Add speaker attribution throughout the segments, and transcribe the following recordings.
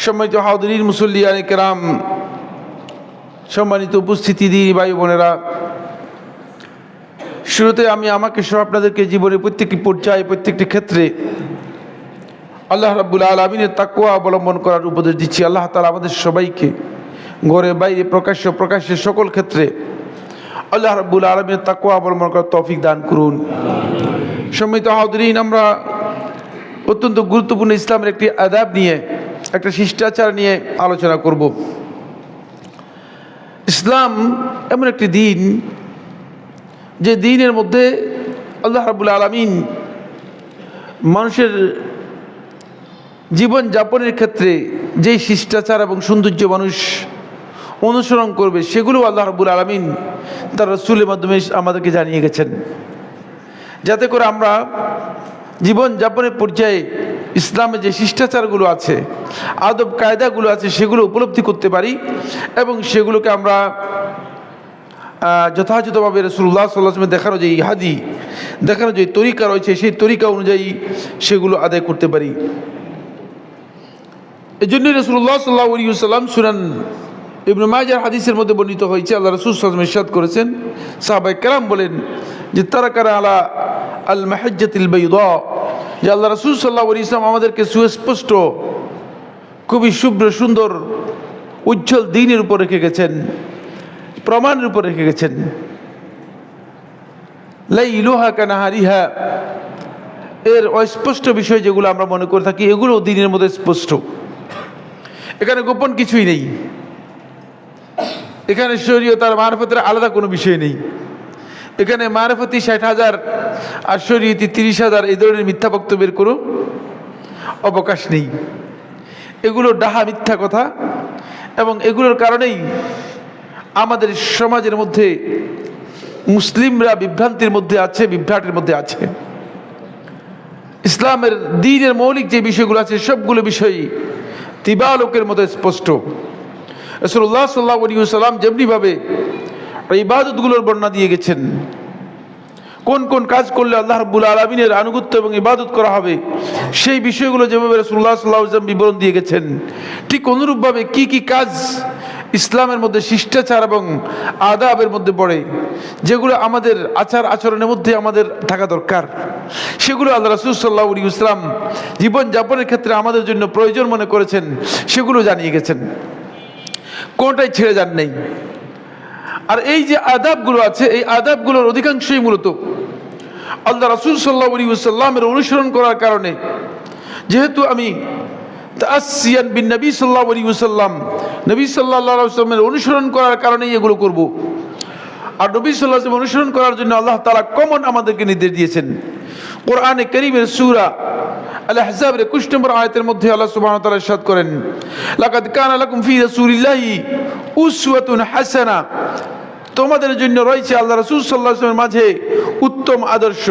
Speaker 1: সম্মানিত হাজিরিন, মুসল্লিয়ানে কেরাম, সম্মানিত উপস্থিতি, দিনী ভাই বোনেরা, শুরুতে আমি আমাকে সহ আপনাদেরকে জীবনের প্রত্যেকটি পর্যায়ে, প্রত্যেকটি ক্ষেত্রে আল্লাহ রাব্বুল আলামিনের তাকওয়া অবলম্বন করার উপদেশ দিচ্ছি। আল্লাহ তাআলা আমাদের সবাইকে ঘরে বাইরে প্রকাশ্যে সকল ক্ষেত্রে আল্লাহ রাব্বুল আলামিনের তাকওয়া অবলম্বন করার তৌফিক দান করুন। সম্মানিত হাজিরিন, আমরা অত্যন্ত গুরুত্বপূর্ণ ইসলামের একটি আদাব নিয়ে, একটা শিষ্টাচার নিয়ে আলোচনা করব। ইসলাম এমন একটি দিন, যে দিনের মধ্যে আল্লাহ রাব্বুল আলামিন মানুষের জীবন যাপনের ক্ষেত্রে যেই শিষ্টাচার এবং সৌন্দর্য মানুষ অনুসরণ করবে, সেগুলো আল্লাহ রাব্বুল আলামিন তার রাসূলের মাধ্যমে আমাদেরকে জানিয়ে গেছেন, যাতে করে আমরা জীবন যাপনের পর্যায়ে ইসলামে যে শিষ্টাচারগুলো আছে, আদব কায়দাগুলো আছে, সেগুলো উপলব্ধি করতে পারি এবং সেগুলোকে আমরা যথাযথভাবে রাসূলুল্লাহ সাল্লাল্লাহু আলাইহি ওয়াসাল্লাম দেখানো যে ইহাদি, দেখানো যে তরিকা রয়েছে, সেই তরিকা অনুযায়ী সেগুলো আদায় করতে পারি। এই জন্যই রাসূলুল্লাহ সাল্লাল্লাহু আলাইহি ওয়াসাল্লাম সুনান ইবনে মাজাহ হাদিসের মধ্যে বর্ণিত হয়েছে, আল্লাহ রাসূল সাল্লাল্লাহু আলাইহি ওয়াসাল্লাম ইরশাদ করেছেন, সাহাবায়ে কেরাম বলেন যে তারাকানা আলা আল মাহজ্জাতিল বাইদা, যে আল্লাহ রাসূল সাল্লাল্লাহু আলাইহি ওয়াসাল্লাম আমাদেরকে সুস্পষ্ট, খুবই শুভ্র সুন্দর উজ্জ্বল দ্বীনের উপর রেখে গেছেন, প্রমাণের উপর রেখে গেছেন। লাইলুহা কানাহারিহা, এর অস্পষ্ট বিষয় যেগুলো আমরা মনে করে থাকি, এগুলো দ্বীনের মধ্যে স্পষ্ট। এখানে গোপন কিছুই নেই, এখানে শরীয়ত আর মারফতের আলাদা কোনো বিষয় নেই। এখানে মারফতি 60,000 আর শরীয়তি 30,000, এই ধরনের মিথ্যা বক্তব্যের কোনো অবকাশ নেই। এগুলো ডাহা মিথ্যা কথা, এবং এগুলোর কারণেই আমাদের সমাজের মধ্যে মুসলিমরা বিভ্রান্তির মধ্যে আছে, বিভ্রাটের মধ্যে আছে। ইসলামের দ্বীনের মৌলিক যে বিষয়গুলো আছে, সবগুলো বিষয়ই দিবালোকের মতো স্পষ্ট। রাসূলুল্লাহ সাল্লাল্লাহু আলাইহি ওয়াসাল্লাম যেমনিভাবে ইবাদতগুলোর বর্ণনা দিয়ে গেছেন, কোন কোন কাজ করলে আল্লাহ রাব্বুল আলামিনের আনুগত্য এবং ইবাদত করা হবে, সেই বিষয়গুলো যেভাবে রাসূলুল্লাহ সাল্লাল্লাহু আলাইহি ওয়াসাল্লাম বিবরণ দিয়ে গেছেন, ঠিক অনুরূপভাবে কি কি কাজ ইসলামের মধ্যে শিষ্টাচার এবং আদাবের মধ্যে পড়ে, যেগুলো আমাদের আচার আচরণের মধ্যে আমাদের থাকা দরকার, সেগুলো আল্লাহ রাসূল সাল্লাল্লাহু আলাইহি ওয়াসাল্লাম জীবন যাপনের ক্ষেত্রে আমাদের জন্য প্রয়োজন মনে করেছেন, সেগুলো জানিয়ে গেছেন, কোনটাই ছেড়ে যান নাই। আর এই যে আদাবগুলো আছে, এই আদাবগুলোর অধিকাংশই মূলত আল্লাহ রাসূল সাল্লাল্লাহু আলাইহি ওয়াসাল্লামের অনুসরণ করার কারণে, যেহেতু আমি তাআসসিয়ান বিন নবী সাল্লাল্লাহু আলাইহি ওয়াসাল্লাম, নবী সাল্লাল্লাহু আলাইহি ওয়াসাল্লামের অনুসরণ করার কারণেই এগুলো করব। আর নবী সাল্লাল্লাহু আলাইহি ওয়াসাল্লাম অনুসরণ করার জন্য আল্লাহ তাআলা কমন আমাদেরকে নির্দেশ দিয়েছেন। কোরআনে কারীমের সূরা আল আহজাবের 21 নম্বর আয়াতের মধ্যে আল্লাহ সুবহানাহু ওয়া তাআলা ইরশাদ করেন, লাকাদ কানা লাকুম ফি রাসূলিল্লাহি উসওয়াতুন হাসানা, তোমাদের জন্য রয়েছে আল্লাহ রাসূল সাল্লাল্লাহু আলাইহি ওয়াসাল্লামের মাঝে উত্তম আদর্শ।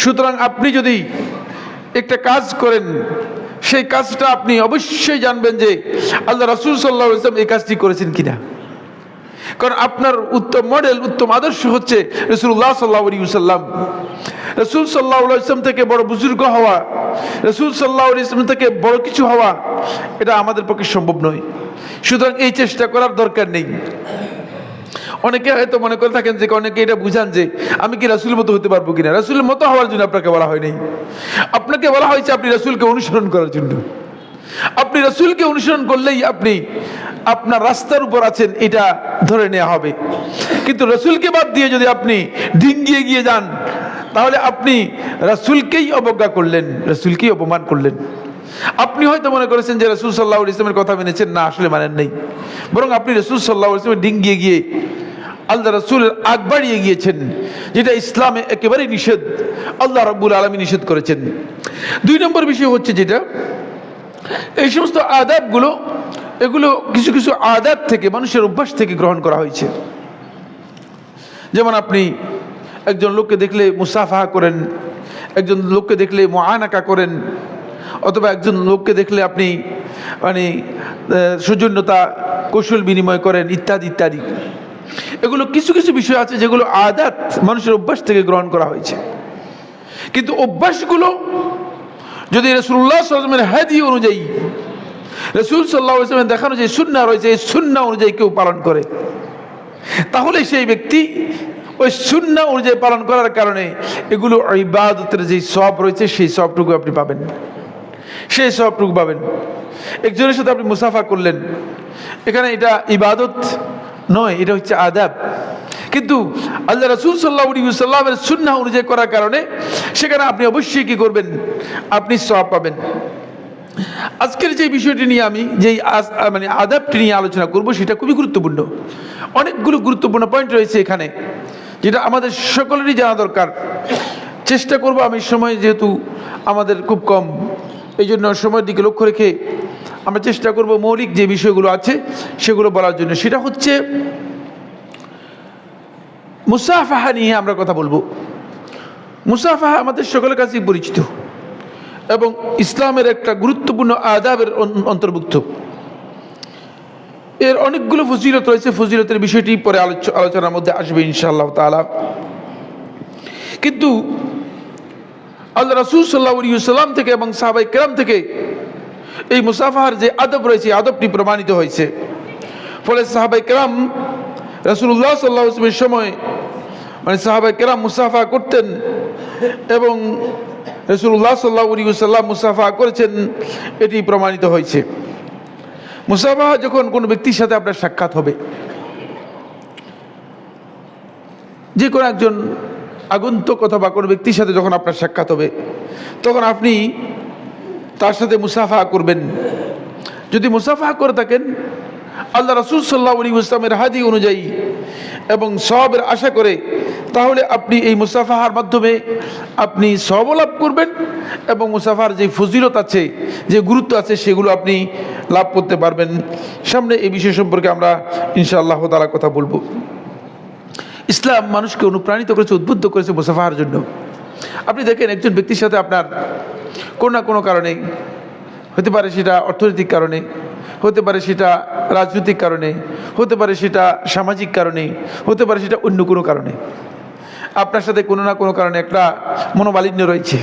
Speaker 1: সুতরাং আপনি যদি একটা কাজ করেন, সেই কাজটা আপনি অবশ্যই জানবেন যে আল্লাহ রাসূল সাল্লাল্লাহু আলাইহি ওয়াসাল্লাম এই কাজটি করেছেন কিনা, কারণ আপনার উত্তম মডেল, উত্তম আদর্শ হচ্ছে রাসূলুল্লাহ সাল্লাল্লাহু আলাইহি ওয়াসাল্লাম। রাসূল সাল্লাল্লাহু আলাইহি ওয়াসাল্লাম থেকে বড় বুজুর্গ হওয়া, রাসূল সাল্লাল্লাহু আলাইহি ওয়াসাল্লাম থেকে বড় কিছু হওয়া, এটা আমাদের পক্ষে সম্ভব নয়। সুতরাং এই চেষ্টা করার দরকার নেই। অনেকে হয়তো মনে করে থাকেন যে, অনেকে এটা বুঝান যে আমি কি রাসূলের মতো হতে পারবো কিনা। রাসূলের মতো হওয়ার জন্য আপনাকে বলা হয় নাই, আপনাকে বলা হয়েছে আপনি রাসূলকে অনুসরণ করার জন্য। আপনি রাসূলকে অনুসরণ করলেই আপনি আপনার রাস্তার উপর আছেন, এটা ধরে নেওয়া হবে। কিন্তু রাসূলকে বাদ দিয়ে যদি আপনি ডিঙ্গিয়ে গিয়ে যান, তাহলে আপনি রাসূলকেই অবজ্ঞা করলেন, রাসূলকেই অপমান করলেন। আপনি হয়তো মনে করেছেন যে রাসূল সাল্লাল্লাহু আলাইহি ওয়াসাল্লামের কথা মেনেছেন, না, আসলে মানেন নাই, বরং আপনি রাসূল সাল্লাল্লাহু আলাইহি ওয়াসাল্লামের ডিঙ্গিয়ে গিয়ে আল্লাহ রাসূলের আগ বাড়িয়ে গিয়েছেন, যেটা ইসলামে একেবারেই নিষেধ, আল্লাহ রাব্বুল আলামিন নিষেধ করেছেন। 2 নম্বর বিষয় হচ্ছে যেটা, এই সমস্ত আদাবগুলো, এগুলো কিছু কিছু আদাব থেকে, মানুষের অভ্যাস থেকে গ্রহণ করা হয়েছে। যেমন আপনি একজন লোককে দেখলে মুসাফাহা করেন, একজন লোককে দেখলে মুআনাকা করেন, অথবা একজন লোককে দেখলে আপনি সৌজন্যতা, কৌশল বিনিময় করেন, ইত্যাদি ইত্যাদি। এগুলো কিছু কিছু বিষয় আছে যেগুলো আদাত, মানুষের অভ্যাস থেকে গ্রহণ করা হয়েছে। কিন্তু অভ্যাসগুলো যদি রাসূলুল্লাহ সাল্লাল্লাহু আলাইহি ওয়াসাল্লামের হাদী অনুযায়ী রাসূল সাল্লাল্লাহু আলাইহি ওয়াসাল্লাম দেখানো যে সুন্নাহ রয়েছে, এই সুন্নাহ অনুযায়ী কেউ পালন করে, তাহলে সেই ব্যক্তি ওই সুন্নাহ অনুযায়ী পালন করার কারণে এগুলো ইবাদতের যে সওয়াব রয়েছে সেই সওয়াবটুকু আপনি পাবেন, সেই সওয়াবটুকু পাবেন। একজনের সাথে আপনি মুসাফা করলেন, এখানে এটা ইবাদত নয়, এটা হচ্ছে আদাব, কিন্তু আল্লাহ রাসূল সাল্লাল্লাহু আলাইহি ওয়াসাল্লামের সুন্নাহ অনুযায়ী করার কারণে সেখানে আপনি অবশ্যই কি করবেন, আপনি সওয়াব পাবেন। আজকের যে বিষয়টি নিয়ে আমি যেই মানে আদাবটি নিয়ে আলোচনা করব সেটা খুবই গুরুত্বপূর্ণ। অনেকগুলো গুরুত্বপূর্ণ পয়েন্ট রয়েছে এখানে, যেটা আমাদের সকলেরই জানা দরকার। চেষ্টা করব আমি, সময় যেহেতু আমাদের খুব কম, এই জন্য সময়ের দিকে লক্ষ্য রেখে আমরা চেষ্টা করব মৌলিক যে বিষয়গুলো আছে সেগুলো বলার জন্য। সেটা হচ্ছে মুসাফাহা নিয়ে আমরা কথা বলবো। মুসাফাহা আমাদের সকলের কাছেই পরিচিত এবং ইসলামের একটা গুরুত্বপূর্ণ আদাবের অন্তর্ভুক্ত। এর অনেকগুলো ফজিলত রয়েছে, ফজিলতের বিষয়টি পরে আলোচনার মধ্যে আসবে ইনশাআল্লাহ তাআলা। কিন্তু আল্লাহ রাসূল সাল্লাল্লাহু আলাইহি ওয়াসাল্লাম থেকে এবং সাহাবায়ে কেরাম থেকে এই মুসাফাহার যে আদব রয়েছে, আদবটি প্রমাণিত হয়েছে। ফলে সাহাবায়ে কেরাম রাসূলুল্লাহ সাল্লাল্লাহু আলাইহি ওয়াসাল্লামের সময় মানে সাহাবায়ে কেরাম মুসাফা করতেন এবং রাসূলুল্লাহ সাল্লাল্লাহু আলাইহি ওয়াসাল্লাম মুসাফা করেছেন, এটি প্রমাণিত হয়েছে। মুসাফাহা যখন কোনো ব্যক্তির সাথে আপনার সাক্ষাৎ হবে, যে কোনো একজন আগন্তুক অথবা কোনো ব্যক্তির সাথে যখন আপনার সাক্ষাৎ হবে, তখন আপনি তার সাথে মুসাফাহা করবেন। যদি মুসাফাহা করে থাকেন আল্লাহ রাসূল সাল্লাল্লাহু আলাইহি ওয়াসাল্লামের হাদী অনুযায়ী এবং সওয়াবের আশা করে, তাহলে আপনি এই মুসাফাহার মাধ্যমে আপনি সওয়াব লাভ করবেন এবং মুসাফাহার যে ফজিলত আছে, যে গুরুত্ব আছে, সেগুলো আপনি লাভ করতে পারবেন। সামনে এই বিষয় সম্পর্কে আমরা ইনশাআল্লাহ তাআলা কথা বলবো। ইসলাম মানুষকে অনুপ্রাণিত করেছে, উদ্বুদ্ধ করেছে মুসাফাহার জন্য। আপনি দেখেন একজন ব্যক্তির সাথে আপনার কোনো না কোনো কারণে, হতে পারে সেটা অর্থনৈতিক কারণে, হতে পারে সেটা রাজনৈতিক কারণে, হতে পারে সেটা সামাজিক কারণে, হতে পারে সেটা অন্য কোনো কারণে, আপনার সাথে কোনো না কোনো কারণে একটা মনোমালিন্য রয়েছে,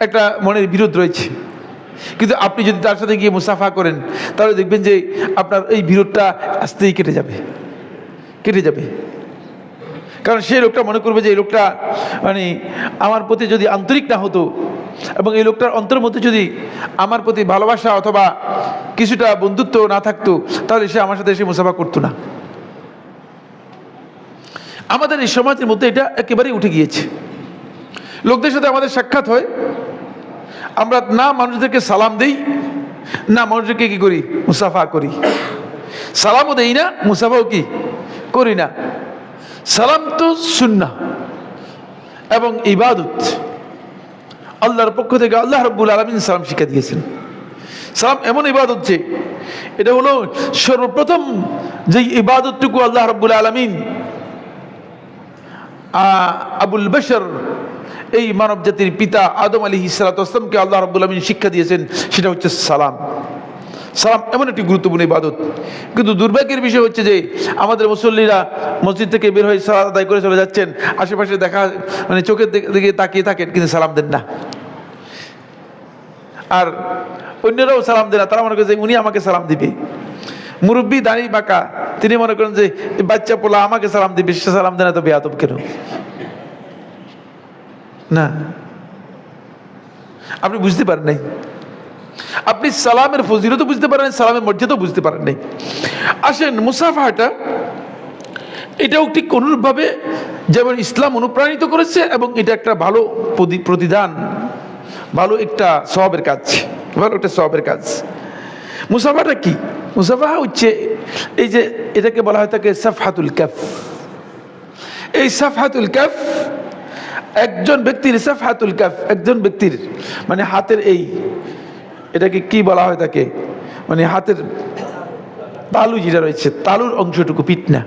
Speaker 1: একটা মনের বিরোধ রয়েছে। কিন্তু আপনি যদি তার সাথে গিয়ে মুসাফা করেন, তাহলে দেখবেন যে আপনার এই বিরোধটা আস্তেই কেটে যাবে, কেটে যাবে। কারণ সেই লোকটা মনে করবে যে এই লোকটা মানে আমার প্রতি যদি আন্তরিক না হতো এবং এই লোকটার অন্তরের মধ্যে যদি আমার প্রতি ভালোবাসা অথবা কিছুটা বন্ধুত্ব না থাকতো, তাহলে সে আমার সাথে এসে মুসাফা করতো না। আমাদের এই সমাজের মধ্যে এটা একেবারেই উঠে গিয়েছে। লোকদের সাথে আমাদের সাক্ষাৎ হয়, আমরা না মানুষদেরকে সালাম দেই, না মানুষদেরকে কি করি, মুসাফা করি। সালামও দেই না, মুসাফাও কি করি না। সালাম তো সুন্নাহ এবং ইবাদত, আল্লাহর পক্ষ থেকে আল্লাহ রাব্বুল আলামিন সালাম শিক্ষা দিয়েছেন। সালাম এমন ইবাদত যে এটা হলো সর্বপ্রথম যে ইবাদতটুকু আল্লাহ রাব্বুল আলামিন আবুল বশর, এই মানব জাতির পিতা আদম আলাইহিস সালাতু ওয়াস সালামকে আল্লাহ রাব্বুল আলামিন শিক্ষা দিয়েছেন, সেটা হচ্ছে সালাম। সালাম এমন একটি গুরুত্বপূর্ণ ইবাদত। কিন্তু দুর্ভাগ্যের বিষয় হচ্ছে যে আমাদের মুসল্লিরা মসজিদ থেকে বের হয়ে সালাত আদায় করে চলে যাচ্ছেন, আশেপাশে দেখা মানে চোখের দিকে তাকিয়ে থাকেন, কিন্তু সালাম দেন না। আর অন্যরাও সালাম দেন না, তারা মনে করে যে উনি আমাকে সালাম দিবে। মুরব্বী দাড়ি বাঁকা, তিনি মনে করেন যে বাচ্চা পোলা আমাকে সালাম দিবে, সে সালাম দেন না, তো বেয়াদব কেন? না, আপনি বুঝতে পারেন নাই, আপনি সালামের ফজিলত বুঝতে পারেন, সালামের মর্যাদা বুঝতে পারেন নাই। আসেন, মুসাফাহাটা এটাও ঠিক অনুরূপভাবে যেমন ইসলাম অনুপ্রাণিত করেছে এবং এটা একটা ভালো প্রতিদান, ভালো একটা সওয়াবের কাজ, ভালো একটা সওয়াবের কাজ। মুসাফাটা কি? মুসাফাহা হচ্ছে এই যে এটাকে বলা হয় থাকে সাফহাতুল কাফ। এই সাফহাতুল কাফ একজন ব্যক্তির, সাফহাতুল কাফ একজন ব্যক্তির মানে হাতের এই, এটাকে কি বলা হয় তাকে, মানে হাতের তালু যেটা রয়েছে, তালুর অংশটুকু, পিঠ না,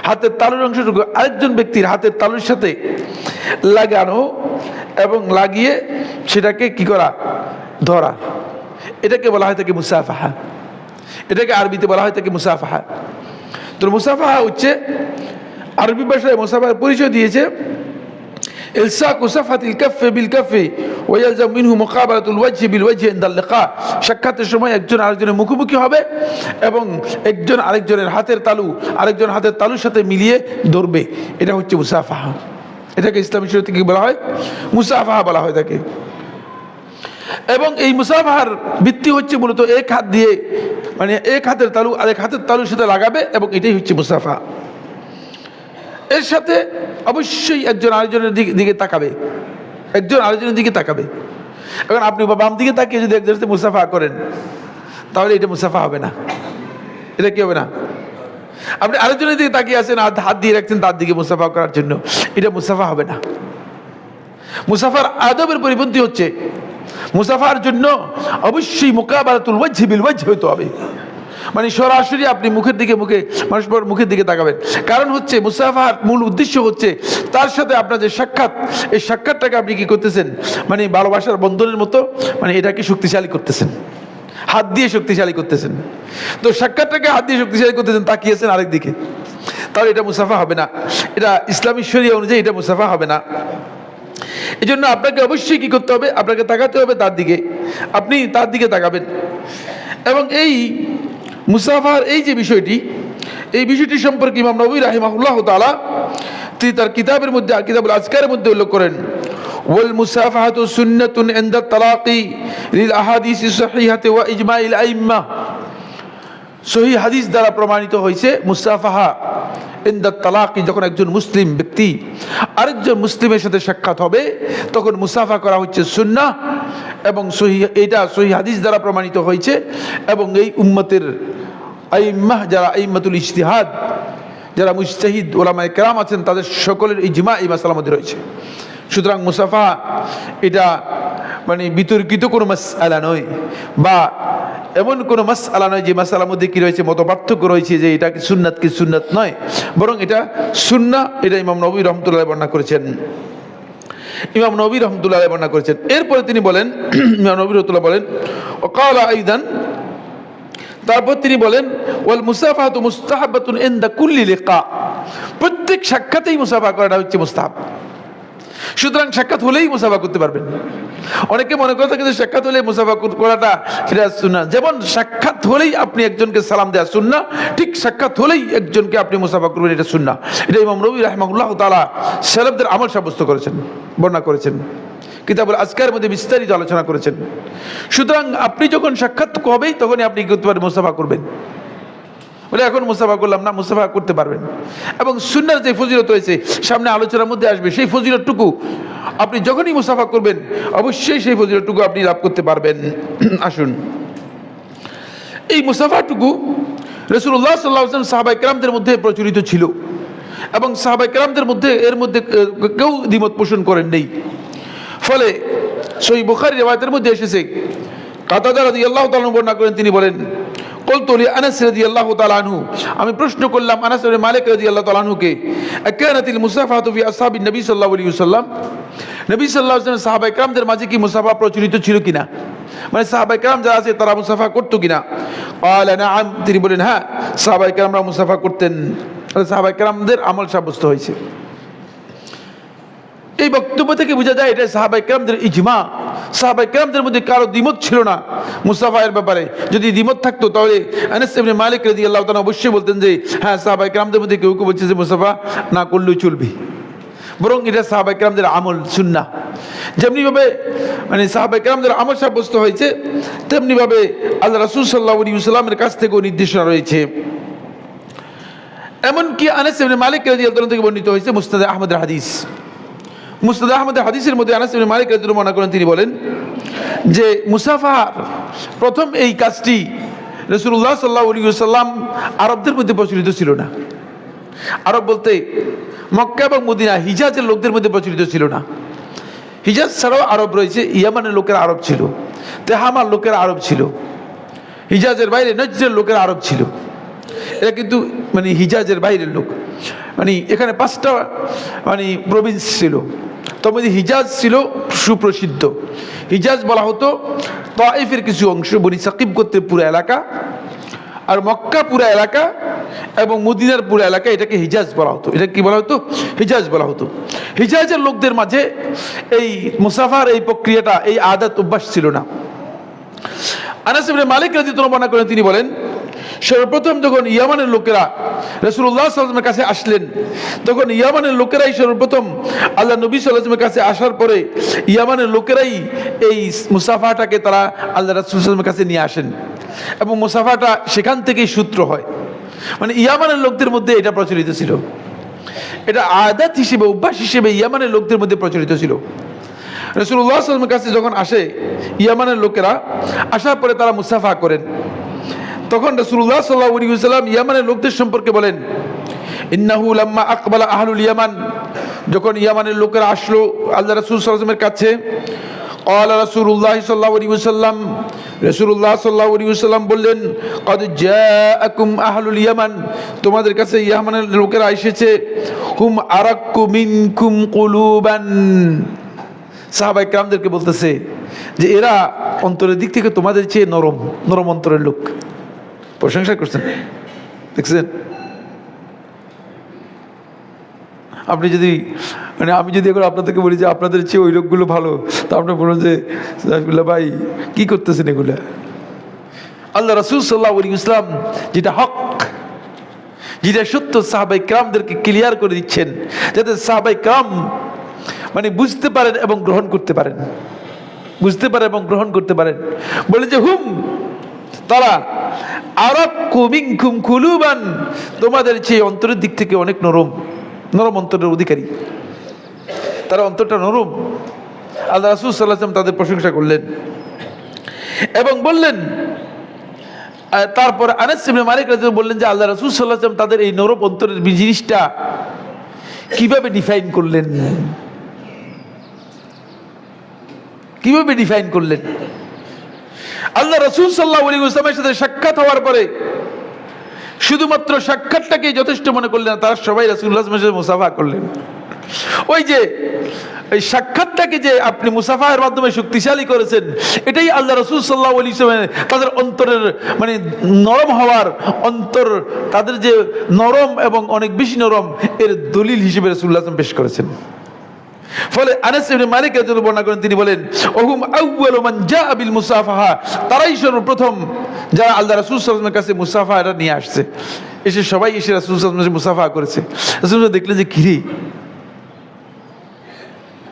Speaker 1: হাতের তালুর অংশটুকু আরেকজন ব্যক্তির হাতের তালুর সাথে লাগানো এবং লাগিয়ে সেটাকে কি করা, ধরা, এটাকে বলা হয় থাকে মুসাফাহা। এটাকে আরবিতে বলা হয় থাকে মুসাফাহা। তো মুসাফাহা হচ্ছে আরবি ভাষায় মুসাফাহার পরিচয় দিয়েছে ইলসাকু সাফহাতিল কাফি বিল কাফি ওয়ালজাম মিনহু মুকাবালাতুল ওয়াজহি বিল ওয়াজহি ইনদাল লিকা, সাক্ষাতের সময় একজন আরেকজনের মুখোমুখি হবে এবং একজন আরেকজনের হাতের তালু আরেকজন হাতের তালুর সাথে মিলিয়ে ধরবে। এটা হচ্ছে মুসাফাহা। এটাকে ইসলামী শরীয়তে কি বলা হয়? মুসাফাহা বলা হয় তাকে। এবং এই মুসাফাহার ভিত্তি হচ্ছে মূলত এক হাত দিয়ে, মানে এক হাতের তালু আরেক হাতের তালুর সাথে লাগাবে, এবং এটাই হচ্ছে মুসাফাহা। এর সাথে অবশ্যই একজন আরেকজনের দিকে তাকাবে, একজন আরেকজনের দিকে তাকাবে। এখন আপনি বাম দিকে তাকিয়ে যদি একজনের সাথে মুসাফাহা করেন, তাহলে এটা মুসাফা হবে না। এটা কি হবে না? আপনি আরেকজনের দিকে তাকিয়ে আছেন, হাত দিয়ে রাখছেন তার দিকে মুসাফা করার জন্য, এটা মুসাফা হবে না। মুসাফার আদবের পরিপন্থী হচ্ছে, মুসাফার জন্য অবশ্যই মুকাবালাতুল ওয়াজহি বিল ওয়াজহি হইতে হবে, মানে সরাসরি আপনি মুখের দিকে তাকাবেন। কারণ হচ্ছে মুসাফার মূল উদ্দেশ্য হচ্ছে তার সাথে আপনার যে সাক্ষাৎ, এই সাক্ষাৎটাকে আপনি কি করতেছেন, মানে ভালোবাসার বন্ধনের মতো, মানে এটাকে শক্তিশালী করতেছেন, হাত দিয়ে শক্তিশালী করতেছেন। তো সাক্ষাৎটাকে হাত দিয়ে শক্তিশালী করতেছেন, তাকিয়েছেন আরেক দিকে, তাহলে এটা মুসাফা হবে না। এটা ইসলামী শরিয়া অনুযায়ী এটা মুসাফা হবে না। এই জন্য আপনাকে অবশ্যই কি করতে হবে? আপনাকে তাকাতে হবে তার দিকে, আপনি তার দিকে তাকাবেন। এবং এই মুসাফার এই যে বিষয়টি, এই বিষয়টি সম্পর্কে ইমাম নবী রাহিমাহুল্লাহ তাআলা তিনি তার কিতাবের মধ্যে, কিতাবুল আজকারের মধ্যে উল্লেখ করেন, ওয়াল মুসাফাহাতু সুন্নাতুন ইনদা তালাকি লিল আহাদিসি সহিহাতি ওয়া ইজমাইল আইম্মা। সহিহ হাদিস দ্বারা প্রমাণিত হয়েছে মুসাফাহা ইনদা তালাকি, যখন একজন মুসলিম ব্যক্তি আরেকজন মুসলিমের সাথে সাক্ষাৎ হবে তখন মুসাফা করা হচ্ছে সুন্নাহ, এবং এটা সহিহ হাদিস দ্বারা প্রমাণিত হয়েছে। এবং এই উম্মতের আইম্মাহ, যারা আইম্মাতুল ইজতিহাদ, যারা মুজতাহিদ উলামায়ে কেরাম আছেন, তাদের সকলের ইজমা এই মাসআলার মধ্যে রয়েছে। সুতরাং মুসাফা এটা মানে বিতর্কিত কোনো মাসআলা নয়, বা এমন কোনো মাসআলা নয় যে মাসআলার মধ্যে কি রয়েছে, মত পার্থক্য রয়েছে যে এটা কি সুন্নাত কি সুন্নাত নয়, বরং এটা সুন্নাহ। এটা ইমাম নবী রাহমাতুল্লাহ বর্ণনা করেছেন, ইমাম নবী রাহমাতুল্লাহ বর্ণনা করেছেন। এরপরে তিনি বলেন, ইমাম নবী রাহমাতুল্লাহ বলেন, ওয়াকালা আইদান, তারপর তিনি বলেন, ওয়াল মুসাফাহাতু মুস্তাহাবাতুন ইনদা কুল্লি লিকা, প্রত্যেক সাক্ষাতেই মুসাফা করাটা হচ্ছে মুস্তাহাব। সুতরাং সাক্ষাৎ হলেই মুসাফা করতে পারবেন। অনেকে মনে করে থাকে যে সাক্ষাৎ হলে মুসাফা করাটা সেটা সুন্নাহ। যেমন সাক্ষাৎ হলেই আপনি একজনকে সালাম দেওয়া সুন্নাহ, ঠিক সাক্ষাৎ হলেই একজনকে আপনি মুসাফা করবেন, এটা সুন্নাহ। এটা ইমাম নবী রাহিমাহুল্লাহ তাআলা সালাফদের আমল সাব্যস্ত করেছেন, বর্ণনা করেছেন, কিতাবুল আজকারের মধ্যে বিস্তারিত আলোচনা করেছেন। সুতরাং আপনি যখন সাক্ষাৎ হবেই তখনই আপনি কি করতে পারবেন? মুসাফা করবেন। বলে এখন মুসাফা করলাম না, মুসাফা করতে পারবেন। এবং সুন্নাহর যে ফজিলত রয়েছে সামনে আলোচনার মধ্যে আসবে, সেই ফজিলতটুকু আপনি যখনই মুসাফা করবেন অবশ্যই সেই ফজিলতটুকু আপনি লাভ করতে পারবেন। আসুন, এই মুসাফাটুকু রাসূলুল্লাহ সাল্লাল্লাহু আলাইহি ওয়াসাল্লাম সাহাবায়ে কেরামদের মধ্যে প্রচলিত ছিল, এবং সাহাবায়ে কেরামদের মধ্যে এর মধ্যে কেউ দ্বিমত পোষণ করেন নেই। ফলে সহিহ বুখারী রিওয়ায়াতের মধ্যে এসেছে, কাতাদা রাদিয়াল্লাহু তাআলা বর্ণনা করেন, তিনি বলেন, কুলতু লি আনাস রাদিয়াল্লাহু তাআলা আনহু, আমি প্রশ্ন করলাম আনাস ইবনে মালিক রাদিয়াল্লাহু তাআলা আনহুকে, আকানাতিল মুসাফাহাতু ফি আসহাবিন নবী সাল্লাল্লাহু আলাইহি ওয়াসাল্লাম, নবী সাল্লাল্লাহু আলাইহি ওয়াসাল্লাম সাহাবায়ে কেরামদের মাঝে কি মুসাফা প্রচলিত ছিল কিনা, মানে সাহাবায়ে কেরাম যারা আছে তারা মুসাফা করতো কিনা? ক্বালা নাআম, তিনি বলেন হ্যাঁ, সাহাবায়ে কেরামরা মুসাফা করতেন। সাহাবায়ে কেরামদের আমল সাব্যস্ত হয়েছে। এই বক্তব্য থেকে বোঝা যায় এটা সাহাবায়ে কেরামদের ইজমা। সাহাবায়ে কেরামদের মধ্যে কারো দ্বিমত ছিল না মুসাফায়ের ব্যাপারে। যদি দ্বিমত থাকতো তাহলে আনাস ইবনে মালিক রাদিয়াল্লাহু তাআলা অবশ্যই বলতেন যে হ্যাঁ, সাহাবায়ে কেরামদের মধ্যে কেউ কেউ বলছে যে মুসাফা না করলেও চলবে, বরং এটা সাহাবায়ে কেরামদের আমল সুন্নাহ। যেমনিভাবে মানে সাহাবায়ে কেরামদের আমল সাব্যস্ত হয়েছে, তেমনিভাবে আল্লাহ রাসূল সাল্লাল্লাহু আলাইহি ওয়াসাল্লামের কাছ থেকেও নির্দেশনা রয়েছে। এমনকি আনাস ইবনে মালিক রাদিয়াল্লাহু তাআলা থেকে বর্ণিত হয়েছে মুসনাদ আহমদের হাদিস। মুসনাদ আহমদের হাদিসের মধ্যে আনাস ইবনে মালিক রাদিয়াল্লাহু তাআলা করেন, তিনি বলেন যে মুসাফার প্রথম এই কাজটি রাসূলুল্লাহ সাল্লাল্লাহু আলাইহি ওয়াসাল্লাম আরবদের মধ্যে প্রচলিত ছিল না। আরব বলতে মক্কা এবং মদিনা, হিজাজের লোকদের মধ্যে প্রচলিত ছিল না। হিজাজ ছাড়াও আরব রয়েছে, ইয়ামানের লোকের আরব ছিল, তেহামার লোকের আরব ছিল, হিজাজের বাইরে নজদের লোকের আরব ছিল। এরা কিন্তু মানে হিজাজের বাইরের লোক। মানে এখানে 5টা মানে প্রভিন্স ছিল, তার মধ্যে হিজাজ ছিল সুপ্রসিদ্ধ। হিজাজ বলা হতো তায়েফের কিছু অংশ, বনি সাকিব গোত্রের পুরো এলাকা, আর মক্কা পুরো এলাকা, এবং মদিনার পুরো এলাকা এটাকে হিজাজ বলা হতো। এটা কি বলা হতো? হিজাজ বলা হতো। হিজাজের লোকদের মাঝে এই মুসাফার এই প্রক্রিয়াটা, এই আদত অভ্যাস ছিল না। আনাস ইবনে মালিক রাদিয়াল্লাহু বর্ণনা করেন, তিনি বলেন সর্বপ্রথম যখন ইয়ামানের লোকেরা রাসূলুল্লাহ সাল্লাল্লাহু আলাইহি ওয়াসাল্লামের কাছে আসলেন, তখন ইয়ামানের লোকেরাই সর্বপ্রথম আল্লাহ নবী সাল্লাল্লাহু আলাইহি ওয়াসাল্লামের কাছে আসার পরে ইয়ামানের লোকেরাই এই মুসাফাটাকে তারা আল্লাহ রাসূল সাল্লাল্লাহু আলাইহি ওয়াসাল্লামের কাছে নিয়ে আসেন এবং মুসাফাটা সেখান থেকেই সূত্র হয়। মানে ইয়ামানের লোকদের মধ্যে এটা প্রচলিত ছিল, এটা আদাত হিসেবে, অভ্যাস হিসেবে ইয়ামানের লোকদের মধ্যে প্রচলিত ছিল। রাসূলুল্লাহ সাল্লাল্লাহু আলাইহি ওয়াসাল্লামের কাছে যখন আসে ইয়ামানের লোকেরা, আসার পরে তারা মুসাফা করেন, তখন রাসূলুল্লাহ সাল্লাল্লাহু আলাইহি ওয়াসাল্লাম ইয়ামানের লোকদের সম্পর্কে বলেন, ইন্নাহু লাম্মা আকবালা আহলুল ইয়ামান, যখন ইয়ামানের লোকেরা আসলো আল্লাহ রাসূল সাল্লাল্লাহু আলাইহি ওয়াসাল্লামের কাছে, ক্বালা রাসূলুল্লাহ সাল্লাল্লাহু আলাইহি ওয়াসাল্লাম, রাসূলুল্লাহ সাল্লাল্লাহু আলাইহি ওয়াসাল্লাম বললেন, ক্বাদ জাআকুম আহলুল ইয়ামান, তোমাদের কাছে ইয়ামানের লোকেরা এসেছে, হুম আরাক্কু মিনকুম কুলুবান, সাহাবায়ে কেরামদেরকে বলতেছে যে এরা অন্তরের দিক থেকে তোমাদের চেয়ে নরম, নরম অন্তরের লোক। প্রশংসা করছেন, দেখছেন? আপনি যদি মানে আমি যদি এখন আপনাদেরকে বলি যে আপনাদের চেয়ে ওই লোকগুলো ভালো, তা আপনার বলুন যে ভাই কি করতেছেন এগুলা? আল্লাহ রাসূল সাল্লাল্লাহু আলাইহি ওয়াসাল্লাম যেটা হক, যেটা সত্য, সাহাবায়ে কেরামদেরকে ক্লিয়ার করে দিচ্ছেন, যাতে সাহাবায়ে কেরাম মানে বুঝতে পারেন এবং গ্রহণ করতে পারেন, বুঝতে পারেন এবং গ্রহণ করতে পারেন। বলে যে হুম, তারা আরাক্কু মিনকুম কুলুবান, তোমাদের চেয়ে অন্তরের দিক থেকে অনেক নরম, নরম অন্তরের অধিকারী, তারা অন্তরটা নরম। আল্লাহ রাসূল সাল্লাল্লাহু আলাইহি ওয়াসাল্লাম তাদের প্রশংসা করলেন এবং বললেন, তারপর আনাস ইবনে মালিক রাদিয়াল্লাহু বললেন যে আল্লাহ রাসূল সাল্লাল্লাহু আলাইহি ওয়াসাল্লাম তাদের এই নরম অন্তরের জিনিসটা কিভাবে ডিফাইন করলেন, কিভাবে ডিফাইন করলেন? আল্লাহ রাসূল সাল্লাল্লাহু আলাইহি ওয়াসাল্লামের সাথে সাক্ষাৎ হওয়ার পরে শুধুমাত্র সাক্ষাৎটাকেই যথেষ্ট মনে করলেন না, তারা সবাই রাসূলুল্লাহ সাল্লাল্লাহু আলাইহি ওয়াসাল্লামের সাথে মুসাফা করলেন। ওই যে এই সাক্ষাৎটাকে যে আপনি মুসাফাহের মাধ্যমে শক্তিশালী করেছেন, এটাই আল্লাহ রাসূল সাল্লাল্লাহু আলাইহি ওয়াসাল্লাম তাদের অন্তরের মানে নরম হওয়ার, অন্তর তাদের যে নরম এবং অনেক বেশি নরম, এর দলিল হিসেবে রাসূলুল্লাহ সাল্লাল্লাহু আলাইহি ওয়াসাল্লাম পেশ করেছেন। ফলে আনাস ইবনে মালিক রাদিয়াল্লাহু বর্ণনা করেন, তিনি বলেন, ওহুম আউয়ালু মান জাআ বিল মুসাফাহা, তারাই সর্বপ্রথম যারা আল্লাহ রাসূল সাল্লাল্লাহু আলাইহি ওয়াসাল্লামের কাছে মুসাফা এটা নিয়ে আসছে। এসে সবাই এসে রাসূল সাল্লাল্লাহু আলাইহি ওয়াসাল্লাম মুসাফা করেছে। রাসূল দেখলেন যে কিরে,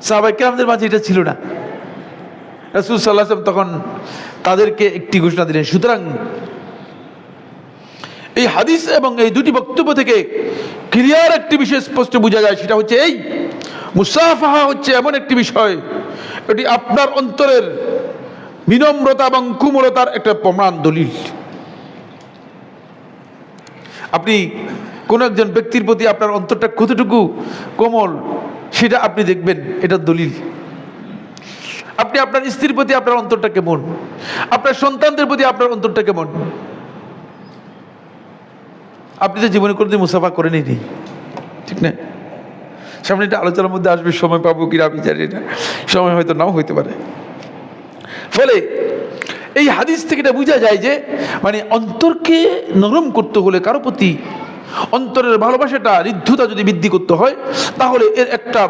Speaker 1: সাহাবায়ে কেরামদের মাঝে এটা ছিল না। রাসূল সাল্লাল্লাহু আলাইহি ওয়াসাল্লাম তখন তাদেরকে একটি ঘোষণা দিলেন। সুতরাং এই হাদিস এবং এই দুটি বক্তব্য থেকে ক্লিয়ার একটি বিষয় স্পষ্ট বোঝা যায়, সেটা হচ্ছে এই মুসাফাহা হচ্ছে এমন একটি বিষয়, এটি আপনার অন্তরের বিনম্রতা এবং কোমলতার একটা প্রমাণ, দলিল। আপনি কোন একজন ব্যক্তির প্রতি আপনার অন্তরটা কতটুকু কোমল সেটা আপনি দেখবেন, এটা দলিল। আপনি আপনার স্ত্রীর প্রতি আপনার অন্তরটা কেমন, আপনার সন্তানদের প্রতি আপনার অন্তরটা কেমন, আপনি তো জীবনে কোনোদিন মুসাফা করেনই নি, ঠিক না? সামনে এটা আলোচনার মধ্যে আসবে, সময় পাবো কিনা আমি জানি না, সময় হয়তো নাও হইতে পারে। ফলে এই হাদিস থেকে এটা বোঝা যায় যে মানে অন্তরকে নরম করতে হলে, কারো প্রতি অন্তরের ভালোবাসাটা, ঋদ্ধতা যদি বৃদ্ধি করতে হয়, তাহলে এর একটা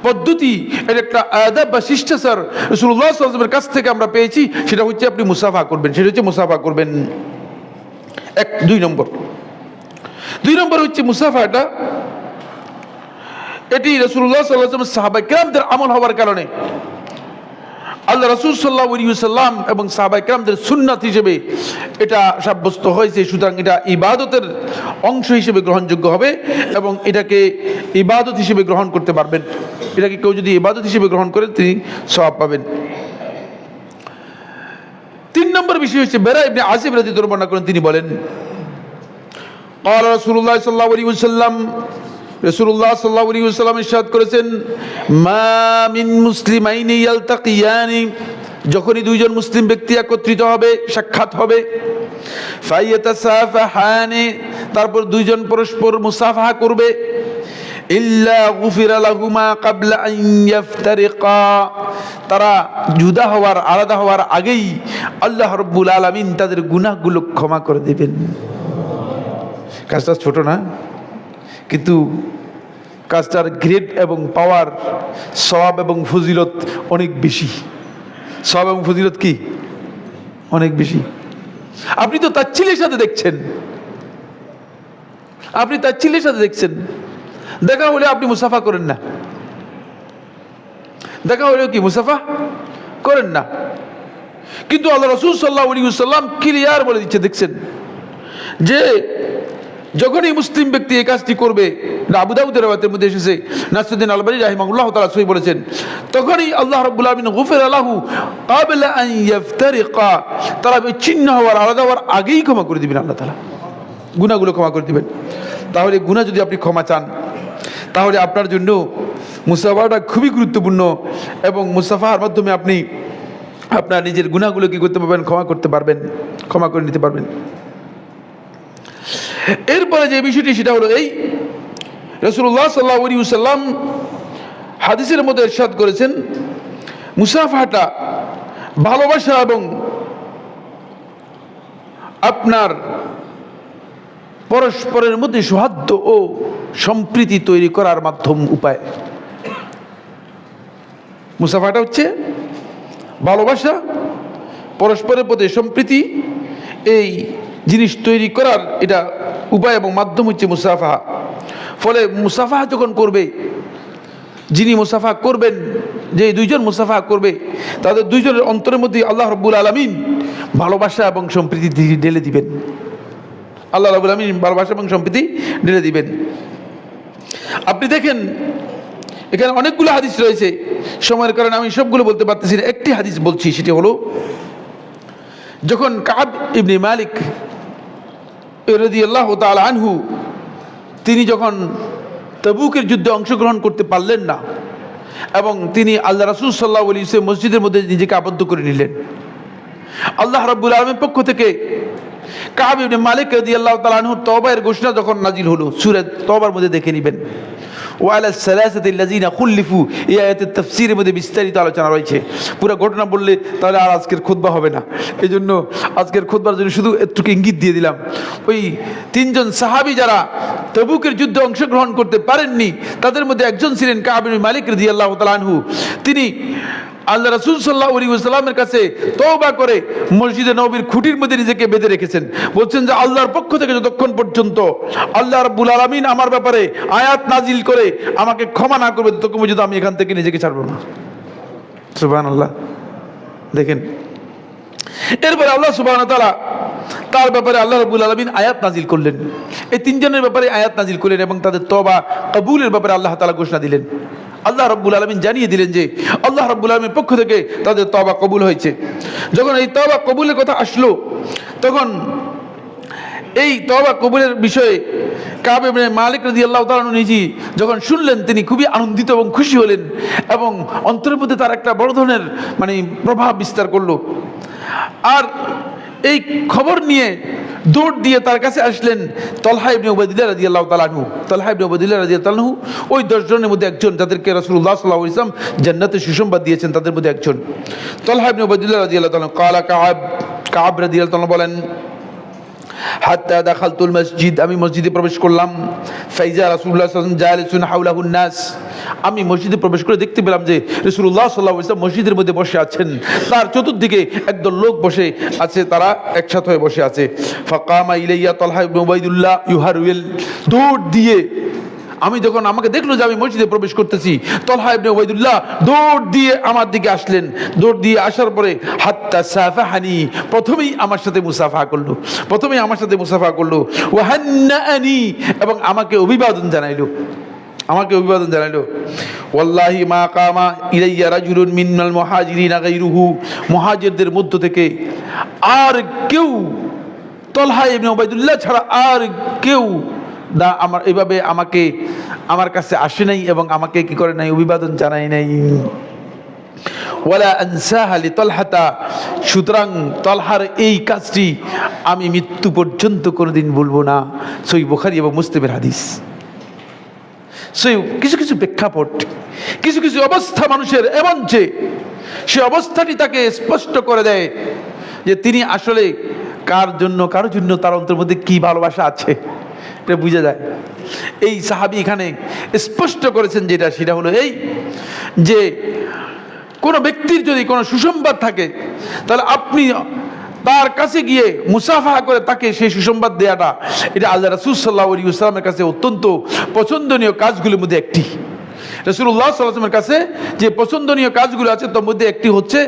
Speaker 1: পদ্ধতি, এর একটা আদব বা শিষ্টাচার রাসূলুল্লাহ সাল্লাল্লাহু আলাইহি ওয়াসাল্লামের কাছ থেকে আমরা পেয়েছি, সেটা হচ্ছে আপনি মুসাফা করবেন, সেটা হচ্ছে মুসাফা করবেন। দুই নম্বর হচ্ছে মুসাফাটা, এটি রাসূলুল্লাহ সাল্লাল্লাহু আলাইহি ওয়াসাল্লাম সাহাবায়ে কেরামদের আমল হওয়ার কারণে আল্লাহ রাসূল সাল্লাল্লাহু আলাইহি ওয়াসাল্লাম এবং সাহাবায়ে কেরামদের সুন্নাত হিসেবে এটা সাব্যস্ত হয়েছে। সুতরাং এটা ইবাদতের অংশ হিসেবে গ্রহণযোগ্য হবে এবং এটাকে ইবাদত হিসেবে গ্রহণ করতে পারবেন। এটাকে কেউ যদি ইবাদত হিসেবে গ্রহণ করেন তিনি সওয়াব পাবেন। 3 নম্বর বিষয় হচ্ছে বেরা ইবনে আসিব রাদিয়াল্লাহু বর্ণনা করেন, তিনি বলেন, ক্বালা রাসূলুল্লাহ সাল্লাল্লাহু আলাইহি ওয়াসাল্লাম, রাসূলুল্লাহ সাল্লাল্লাহু আলাইহি ওয়াসাল্লাম ইরশাদ করেছেন, মা মিন মুসলিমাইনি ইয়ালতাকিয়ানি, যখনই দুইজন মুসলিম ব্যক্তি একত্রিত হবে, সাক্ষাৎ হবে, ফায়াতাসাফাহানি, তারপর দুইজন পরস্পর মুসাফাহা করবে, ইল্লা গুফিরা লাহুমা ক্বাবলা আন ইফতারিকা, তারা জুদা হওয়ার, আলাদা হওয়ার আগেই আল্লাহ রাব্বুল আলামিন তাদের গুনাহগুলো ক্ষমা করে দেবেন। কাজটা ছোট না, কিন্তু কাজটার গ্রেড এবং পাওয়ার, সওয়াব এবং ফজিলত অনেক বেশি। সওয়াব এবং ফজিলত কি অনেক বেশি। আপনি তো তাচ্ছিলের সাথে দেখছেন, আপনি তাচ্ছিলের সাথে দেখছেন। দেখা হলে আপনি মুসাফা করেন না, দেখা হলেও কি মুসাফা করেন না। কিন্তু আল্লাহ রাসূল সাল্লাল্লাহু আলাইহি ওয়াসাল্লাম ক্লিয়ার বলে দিচ্ছে, দেখছেন যে যখনই মুসলিম ব্যক্তি এই কাজটি করবে, আবু দাউদের রাওয়ায়াতের মধ্যে এসেছে, নাসরুদ্দিন আলবানী রাহিমাহুল্লাহ তাআলা সহিহ বলেছেন, তখনই আল্লাহ রাব্বুল আলামিন গুফিরা লাহু ক্বাবলা আন ইফতারিকা, তারা বিচ্ছিন্ন হওয়ার, আলাদা হওয়ার আগেই ক্ষমা করে দিবেন আল্লাহ তাআলা, গুনাহগুলো ক্ষমা করে দিবেন। তাহলে গুনাহ যদি আপনি ক্ষমা চান, তাহলে আপনার জন্য মুসাফাটা খুবই গুরুত্বপূর্ণ, এবং মুসাফার মাধ্যমে আপনি আপনার নিজের গুনাহগুলো কি করতে পারবেন, ক্ষমা করতে পারবেন, ক্ষমা করে নিতে পারবেন। এরপরে যে বিষয়টি সেটা হলো এই, রাসূলুল্লাহ সাল্লাল্লাহু আলাইহি ওয়াসাল্লাম হাদিসের মধ্যে ইরশাদ করেছেন, মুসাফাটা ভালোবাসা এবং আপনার পরস্পরের মধ্যে সৌহার্দ্য ও সম্প্রীতি তৈরি করার মাধ্যম, উপায়। মুসাফাটা হচ্ছে ভালোবাসা, পরস্পরের প্রতি সম্প্রীতি, এই জিনিস তৈরি করার এটা উপায় এবং মাধ্যম হচ্ছে মুসাফা। ফলে মুসাফা যখন করবে, যিনি মুসাফা করবেন, যে দুইজন মুসাফা করবে, তাদের দুইজনের অন্তরের মধ্যে আল্লাহ রাব্বুল আলামিন ভালোবাসা এবং সম্প্রীতি ঢেলে দিবেন। আল্লাহ রাব্বুল আলামিন ভালোবাসা এবং সম্প্রীতি ঢেলে দিবেন। আপনি দেখেন এখানে অনেকগুলো হাদিস রয়েছে, সময়ের কারণে আমি সবগুলো বলতে পারতেছি না, একটি হাদিস বলছি, সেটি হলো যখন কাব ইবনে মালিক রাদিয়াল্লাহু তাআলা আনহু, তিনি যখন তাবুকের যুদ্ধে অংশগ্রহণ করতে পারলেন না, এবং তিনি আল্লাহ রাসূল সাল্লাল্লাহু আলাইহি ওয়াসাল্লাম মসজিদের মধ্যে নিজেকে আবদ্ধ করে নিলেন, আল্লাহ রাব্বুল আলামিনের পক্ষ থেকে কাব ইবনে মালিক রাদিয়াল্লাহু তাআলা আনহু তওবার ঘোষণা যখন নাজিল হলো, সূরা তওবার মধ্যে দেখে নেবেন, ওয়ালা সালাসাতি আল্লাযিনা খুল্লিফু, এই আয়াতের তাফসীরের মধ্যে বিস্তারিত আলোচনা রয়েছে। পুরো ঘটনা বললে তাহলে আর আজকের খুতবা হবে না, এই জন্য আজকের খুতবার জন্য শুধু একটু ইঙ্গিত দিয়ে দিলাম। ওই তিনজন সাহাবী যারা তাবুকের যুদ্ধে অংশগ্রহণ করতে পারেননি, তাদের মধ্যে একজন ছিলেন কাব ইবনে মালিক রাদিয়াল্লাহু তাআলা আনহু। তিনি আল্লাহ রাসূল সাল্লাল্লাহু আলাইহি ওয়াসাল্লামের কাছে তওবা করে মসজিদে নববীর খুঁটির মধ্যে নিজেকে বেঁধে রেখেছেন। বলছেন যে আল্লাহর পক্ষ থেকে যতক্ষণ পর্যন্ত আল্লাহ রাব্বুল আলামিন আমার ব্যাপারে আয়াত নাজিল করে আমাকে ক্ষমা না করবে, ততক্ষণ পর্যন্ত আমি এখান থেকে নিজেকে ছাড়ব না। সুবহানাল্লাহ। দেখেন, এরপরে আল্লাহ সুবহানাহু ওয়া তাআলা তার ব্যাপারে আল্লাহ রাব্বুল আলামিন আয়াত নাজিল করলেন, এই তিনজনের ব্যাপারে আয়াত নাজিল করলেন, এবং তাদের তওবা কবুলের ব্যাপারে আল্লাহ তাআলা ঘোষণা দিলেন। আল্লাহ রাব্বুল আলামিন জানিয়ে দিলেন যে আল্লাহ রাব্বুল আলামিনের পক্ষ থেকে তাদের তওবা কবুল হয়েছে। যখন এই তওবা কবুলের কথা আসলো, তখন এই তওবা কবুলের বিষয়ে কাব ইবনে মালিক রাদিয়াল্লাহু তাআলা নিজে যখন শুনলেন, তিনি খুবই আনন্দিত এবং খুশি হলেন, এবং অন্তরের মধ্যে তার একটা বড় ধরনের প্রভাব বিস্তার করলো। আর এই খবর নিয়ে দৌড় দিয়ে তার কাছে আসলেন তালহা ইবনে উবাইদুল্লাহ রাদিয়াল্লাহু তাআলা আনহু। তালহা ইবনে উবাইদুল্লাহ রাদিয়াল্লাহু তাআলা আনহু ওই 10 জনের মধ্যে একজন, যাদেরকে রাসূলুল্লাহ সাল্লাল্লাহু আলাইহি ওয়াসাল্লাম জান্নাতের সুসংবাদ দিয়েছেন, তাদের মধ্যে একজন। তালহা ইবনে উবাইদুল্লাহ রাদিয়াল্লাহু তাআলা ক্বালা কাব রাদিয়াল্লাহু তাআলা বলেন, হাত্তা দাখালতুল মসজিদ, আমি মসজিদে প্রবেশ করলাম, ফাইজা রাসূলুল্লাহ সাল্লাল্লাহু আলাইহি ওয়াসাল্লাম জালিসুন হাওলাহুন নাস, আমি মসজিদে প্রবেশ করে দেখতে পেলাম যে রাসূলুল্লাহ সাল্লাল্লাহু আলাইহি ওয়াসাল্লাম মসজিদের মধ্যে বসে আছেন, তার চতুর্দিকে একদল লোক বসে আছে, তারা একসাথে হয়ে বসে আছে। ফাকামা ইলাইয়া তালহা ইবনে উবাইদুল্লাহ ইউহারউল, দৌড় দিয়ে আমি যখন আমাকে দেখলো যে আমি মসজিদে প্রবেশ করতেছি, তালহা ইবনে উবাইদুল্লাহ দৌড় দিয়ে আমার দিকে আসলেন। দৌড় দিয়ে আসার পরে হাত্তা সাফাহানি, প্রথমেই আমার সাথে মুসাফা করলো, ওয়াহান্নাআনি, এবং আমাকে অভিবাদন জানাইলো, ওয়াল্লাহি মা কামা ইলাইয়া রাজুলুন মিনাল মুহাজিরিনা গায়রুহু, মুহাজিরদের মধ্য থেকে আর কেউ, তালহা ইবনে উবাইদুল্লাহ ছাড়া আর কেউ আমার এইভাবে আমার কাছে আসে নাই, এবং আমাকে কি করে নাই, অভিবাদন জানাই নাই। ওয়ালা আনসাহা লিতালহাতা, সুতরাং তালহার এই কাজটি আমি মৃত্যু পর্যন্ত কোনোদিন ভুলবো না। সহিহ বুখারী এবং মুসলিমের হাদিস। কিছু কিছু প্রেক্ষাপট, কিছু কিছু অবস্থা মানুষের এমন যে সে অবস্থাটি তাকে স্পষ্ট করে দেয় যে তিনি আসলে কারোর জন্য তার অন্তরের মধ্যে কি ভালোবাসা আছে, এটা বুঝা যায়। এই সাহাবী এখানে স্পষ্ট করেছেন যেটা, সেটা হলো এই যে কোনো ব্যক্তির যদি কোনো সুসংবাদ থাকে তাহলে আপনি তার কাছে গিয়ে মুসাফাহা করে তাকে সেই সুসংবাদ দেওয়াটা, এটা আল্লাহ রাসূল সাল্লাল্লাহু আলাইহি ওয়াসাল্লামের কাছে অত্যন্ত পছন্দনীয় কাজগুলোর মধ্যে একটি। রাসূলুল্লাহ সাল্লাল্লাহু আলাইহি ওয়াসাল্লামের কাছে যে পছন্দনীয় কাজগুলো আছে তার মধ্যে একটি হচ্ছে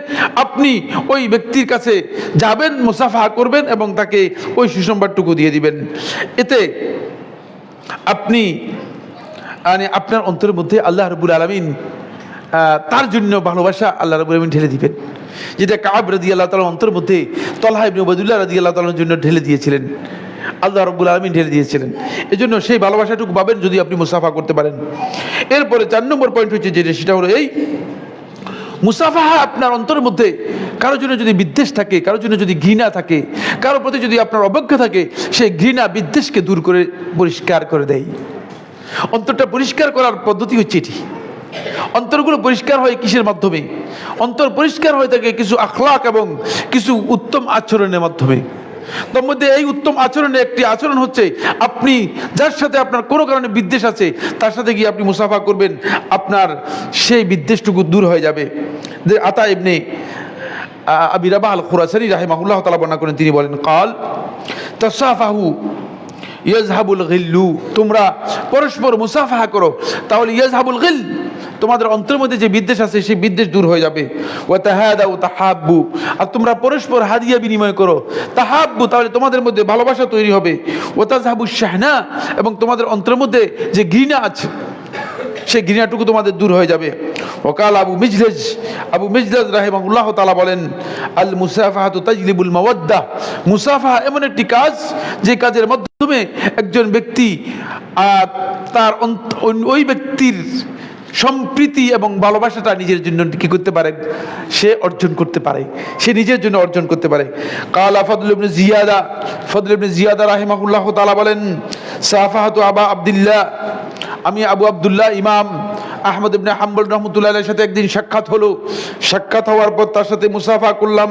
Speaker 1: আপনি ওই ব্যক্তির কাছে যাবেন, মুসাফাহা করবেন এবং তাকে ওই সুসংবাদটুকু দিয়ে দিবেন। এতে আপনি আপনার অন্তরের মধ্যে আল্লাহ রাব্বুল আলামিন তার জন্য ভালোবাসা আল্লাহ রাব্বুল আলামিন ঢেলে দিবেন, যেটা কাব রাদিয়াল্লাহু তাআলার অন্তরের মধ্যে তলহা ইবনে উবাইদুল্লাহ রাদিয়াল্লাহু তাআলার জন্য ঢেলে দিয়েছিলেন, আল্লাহ রাব্বুল আলামিন ঢেলে দিয়েছিলেন। এজন্য সেই ভালোবাসাটুকু পাবেন যদি আপনি মুসাফা করতে পারেন। এরপরে 4 নম্বর পয়েন্ট হচ্ছে যেটা, সেটা হলো এই মুসাফাহা আপনার অন্তরের মধ্যে কারোর জন্য যদি বিদ্বেষ থাকে, কারোর জন্য যদি ঘৃণা থাকে, কারোর প্রতি যদি আপনার অবজ্ঞা থাকে, সেই ঘৃণা বিদ্বেষকে দূর করে পরিষ্কার করে দেয়। অন্তরটা পরিষ্কার করার পদ্ধতি হচ্ছে এটি। অন্তরগুলো পরিষ্কার হয় কিসের মাধ্যমে? অন্তর পরিষ্কার হয়ে থাকে কিছু আখলাক এবং কিছু উত্তম আচরণের মাধ্যমে। তার মধ্যে এই উত্তম আচরণের একটি আচরণ হচ্ছে আপনি যার সাথে আপনার কোনো কারণে বিদ্বেষ আছে তার সাথে গিয়ে আপনি মুসাফা করবেন, আপনার সেই বিদ্বেষটুকু দূর হয়ে যাবে। যে আতা ইবনে আবি রাবাহ আল খুরাসানি রাহিমাহুল্লাহ তাআলা বর্ণনা করেন, তিনি বলেন কাল তাসাফাহু ইয়াজহাবুল গিল্লু, তোমরা পরস্পর মুসাফাহা করো তাহলে ইয়াজহাবুল গিল, তোমাদের অন্তরের মধ্যে যে বিদ্বেষ আছে সেই বিদ্বেষ দূর হয়ে যাবে। ওয়া তাহাদাউ তাহাব্বু, আর তোমরা পরস্পর হাদিয়া বিনিময় করো, তাহাব্বু, তাহলে তোমাদের মধ্যে ভালোবাসা তৈরি হবে। ওয়া তাযহাবুশ শাহনা, এবং তোমাদের অন্তরের মধ্যে যে ঘৃণা আছে সেই ঘৃণাটুকু তোমাদের দূর হয়ে যাবে। ওয়াকাল আবু মিজলাজ রাহিমাহুল্লাহ তাআলা বলেন আল মুসাফাহাতু তাজলিবুল মাওয়াদ্দা, মুসাফাহা এমন একটি কাজ যে কাজের মাধ্যমে একজন ব্যক্তি তার ওই ব্যক্তির সম্প্রীতি এবং ভালোবাসাটা নিজের জন্য কি করতে পারে, সে অর্জন করতে পারে, সে নিজের জন্য অর্জন করতে পারে। কালা ফদল ইবনে জিয়াদা রাহিমাহুল্লাহ তাআলা বলেন সাফাহাতু আবা আব্দুল্লাহ, আমি আবু আব্দুল্লাহ ইমাম আহমদ ইবনে হাম্বল রহমতুল্লাহ আলাইহির সাথে একদিন সাক্ষাৎ হলো। সাক্ষাৎ হওয়ার পর তার সাথে মুসাফা করলাম,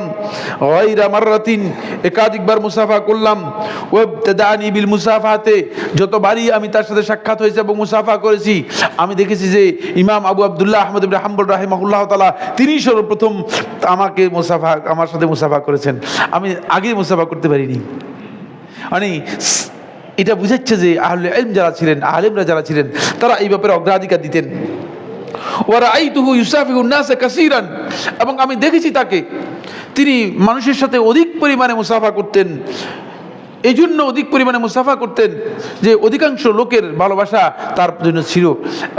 Speaker 1: গায়রা মাররাতিন, একাধিকবার মুসাফা করলাম। ওয়াবতাদানি বিল মুসাফাতে, যতবারই আমি তার সাথে সাক্ষাৎ হয়েছে এবং মুসাফা করেছি আমি দেখেছি যে ইমাম আবু আব্দুল্লাহ আহমদ ইবনে হাম্বল রাহিমাহুল্লাহ তাআলা তিনি সর্বপ্রথম আমার সাথে মুসাফা করেছেন, আমি আগে মুসাফা করতে পারিনি। মানে এটা বুঝাচ্ছে যে আহলে ইলম যারা ছিলেন, আলেমরা যারা ছিলেন, তারা এই ব্যাপারে অগ্রাধিকার দিতেন। ওয়া রাআইতুহু ইউসাফিহুন নাস কাসীরান, এবং আমি দেখেছি তাকে, তিনি মানুষের সাথে অধিক পরিমাণে মুসাফা করতেন। এই জন্য অধিক পরিমাণে মুসাফা করতেন যে অধিকাংশ লোকের ভালোবাসা তার জন্য ছিল,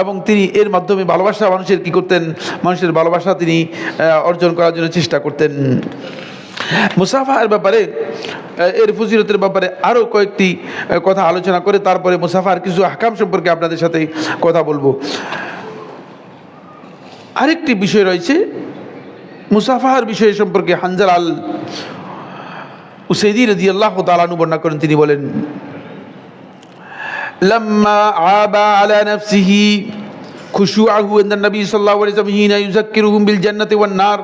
Speaker 1: এবং তিনি এর মাধ্যমে ভালোবাসা মানুষের কি করতেন, মানুষের ভালোবাসা তিনি অর্জন করার জন্য চেষ্টা করতেন। মুসাফার ব্যাপারে, এর ফজিলতের ব্যাপারে আরও কয়েকটি কথা আলোচনা করে তারপরে মুসাফার কিছু আহকাম সম্পর্কে আপনাদের সাথে কথা বলবো। আরেকটি বিষয় রয়েছে মুসাফার বিষয় সম্পর্কে। হানজালা আল উসাইদি রাদিয়াল্লাহু তাআলা আনহু বর্ণনা করেন, তিনি বলেন লাম্মা আবা আলা নাফসিহি খুশুআহু ইনদা নবী সাল্লাল্লাহু আলাইহি ওয়াসাল্লাম হিনা ইউযাক্কিরুহুম বিল জান্নাতি ওয়ান নার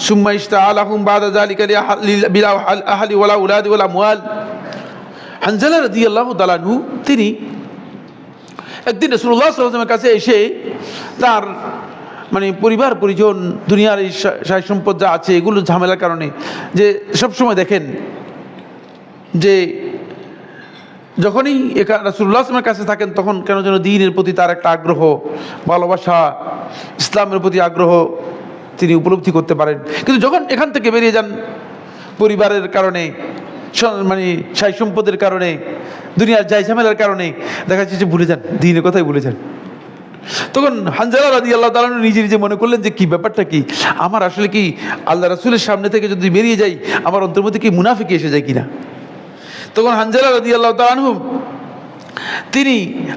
Speaker 1: সুম্মা ইশতাআলাহুম বাদা যালিকা বিল আহলি ওয়াল আওলাদি ওয়াল আমওয়াল। হানজালা রাদিয়াল্লাহু তাআলা আনহু তিনি একদিন রাসূলুল্লাহ সাল্লাল্লাহু আলাইহি ওয়াসাল্লামের কাছে এসে তার পরিবার পরিজন, দুনিয়ার এই সাই সম্পদ যা আছে এগুলো ঝামেলার কারণে, যে সবসময় দেখেন যে যখনই রাসূলুল্লাহ সাল্লাল্লাহু আলাইহি ওয়াসাল্লামের কাছে থাকেন তখন কেন যেন দ্বীনের প্রতি তার একটা আগ্রহ, ভালোবাসা, ইসলামের প্রতি আগ্রহ তিনি উপলব্ধি করতে পারেন। কিন্তু যখন এখান থেকে বেরিয়ে যান পরিবারের কারণে, সাই সম্পদের কারণে, দুনিয়ার যাই ঝামেলার কারণে, দেখা যাচ্ছে যে ভুলে যান, দ্বীনের কথাই ভুলে যান। তখন হানজালা রাদিয়াল্লাহু তাআলা নিজে মনে করলেন যে কি ব্যাপারটা কি, আমার আসলে কি আল্লাহ রাসূলের সামনে থেকে যদি বেরিয়ে যাই আমার অন্তর মধ্যে কি মুনাফিকি এসে যায় কিনা। তখন হানজালা রাদিয়াল্লাহু তাআলা আনহু তিনি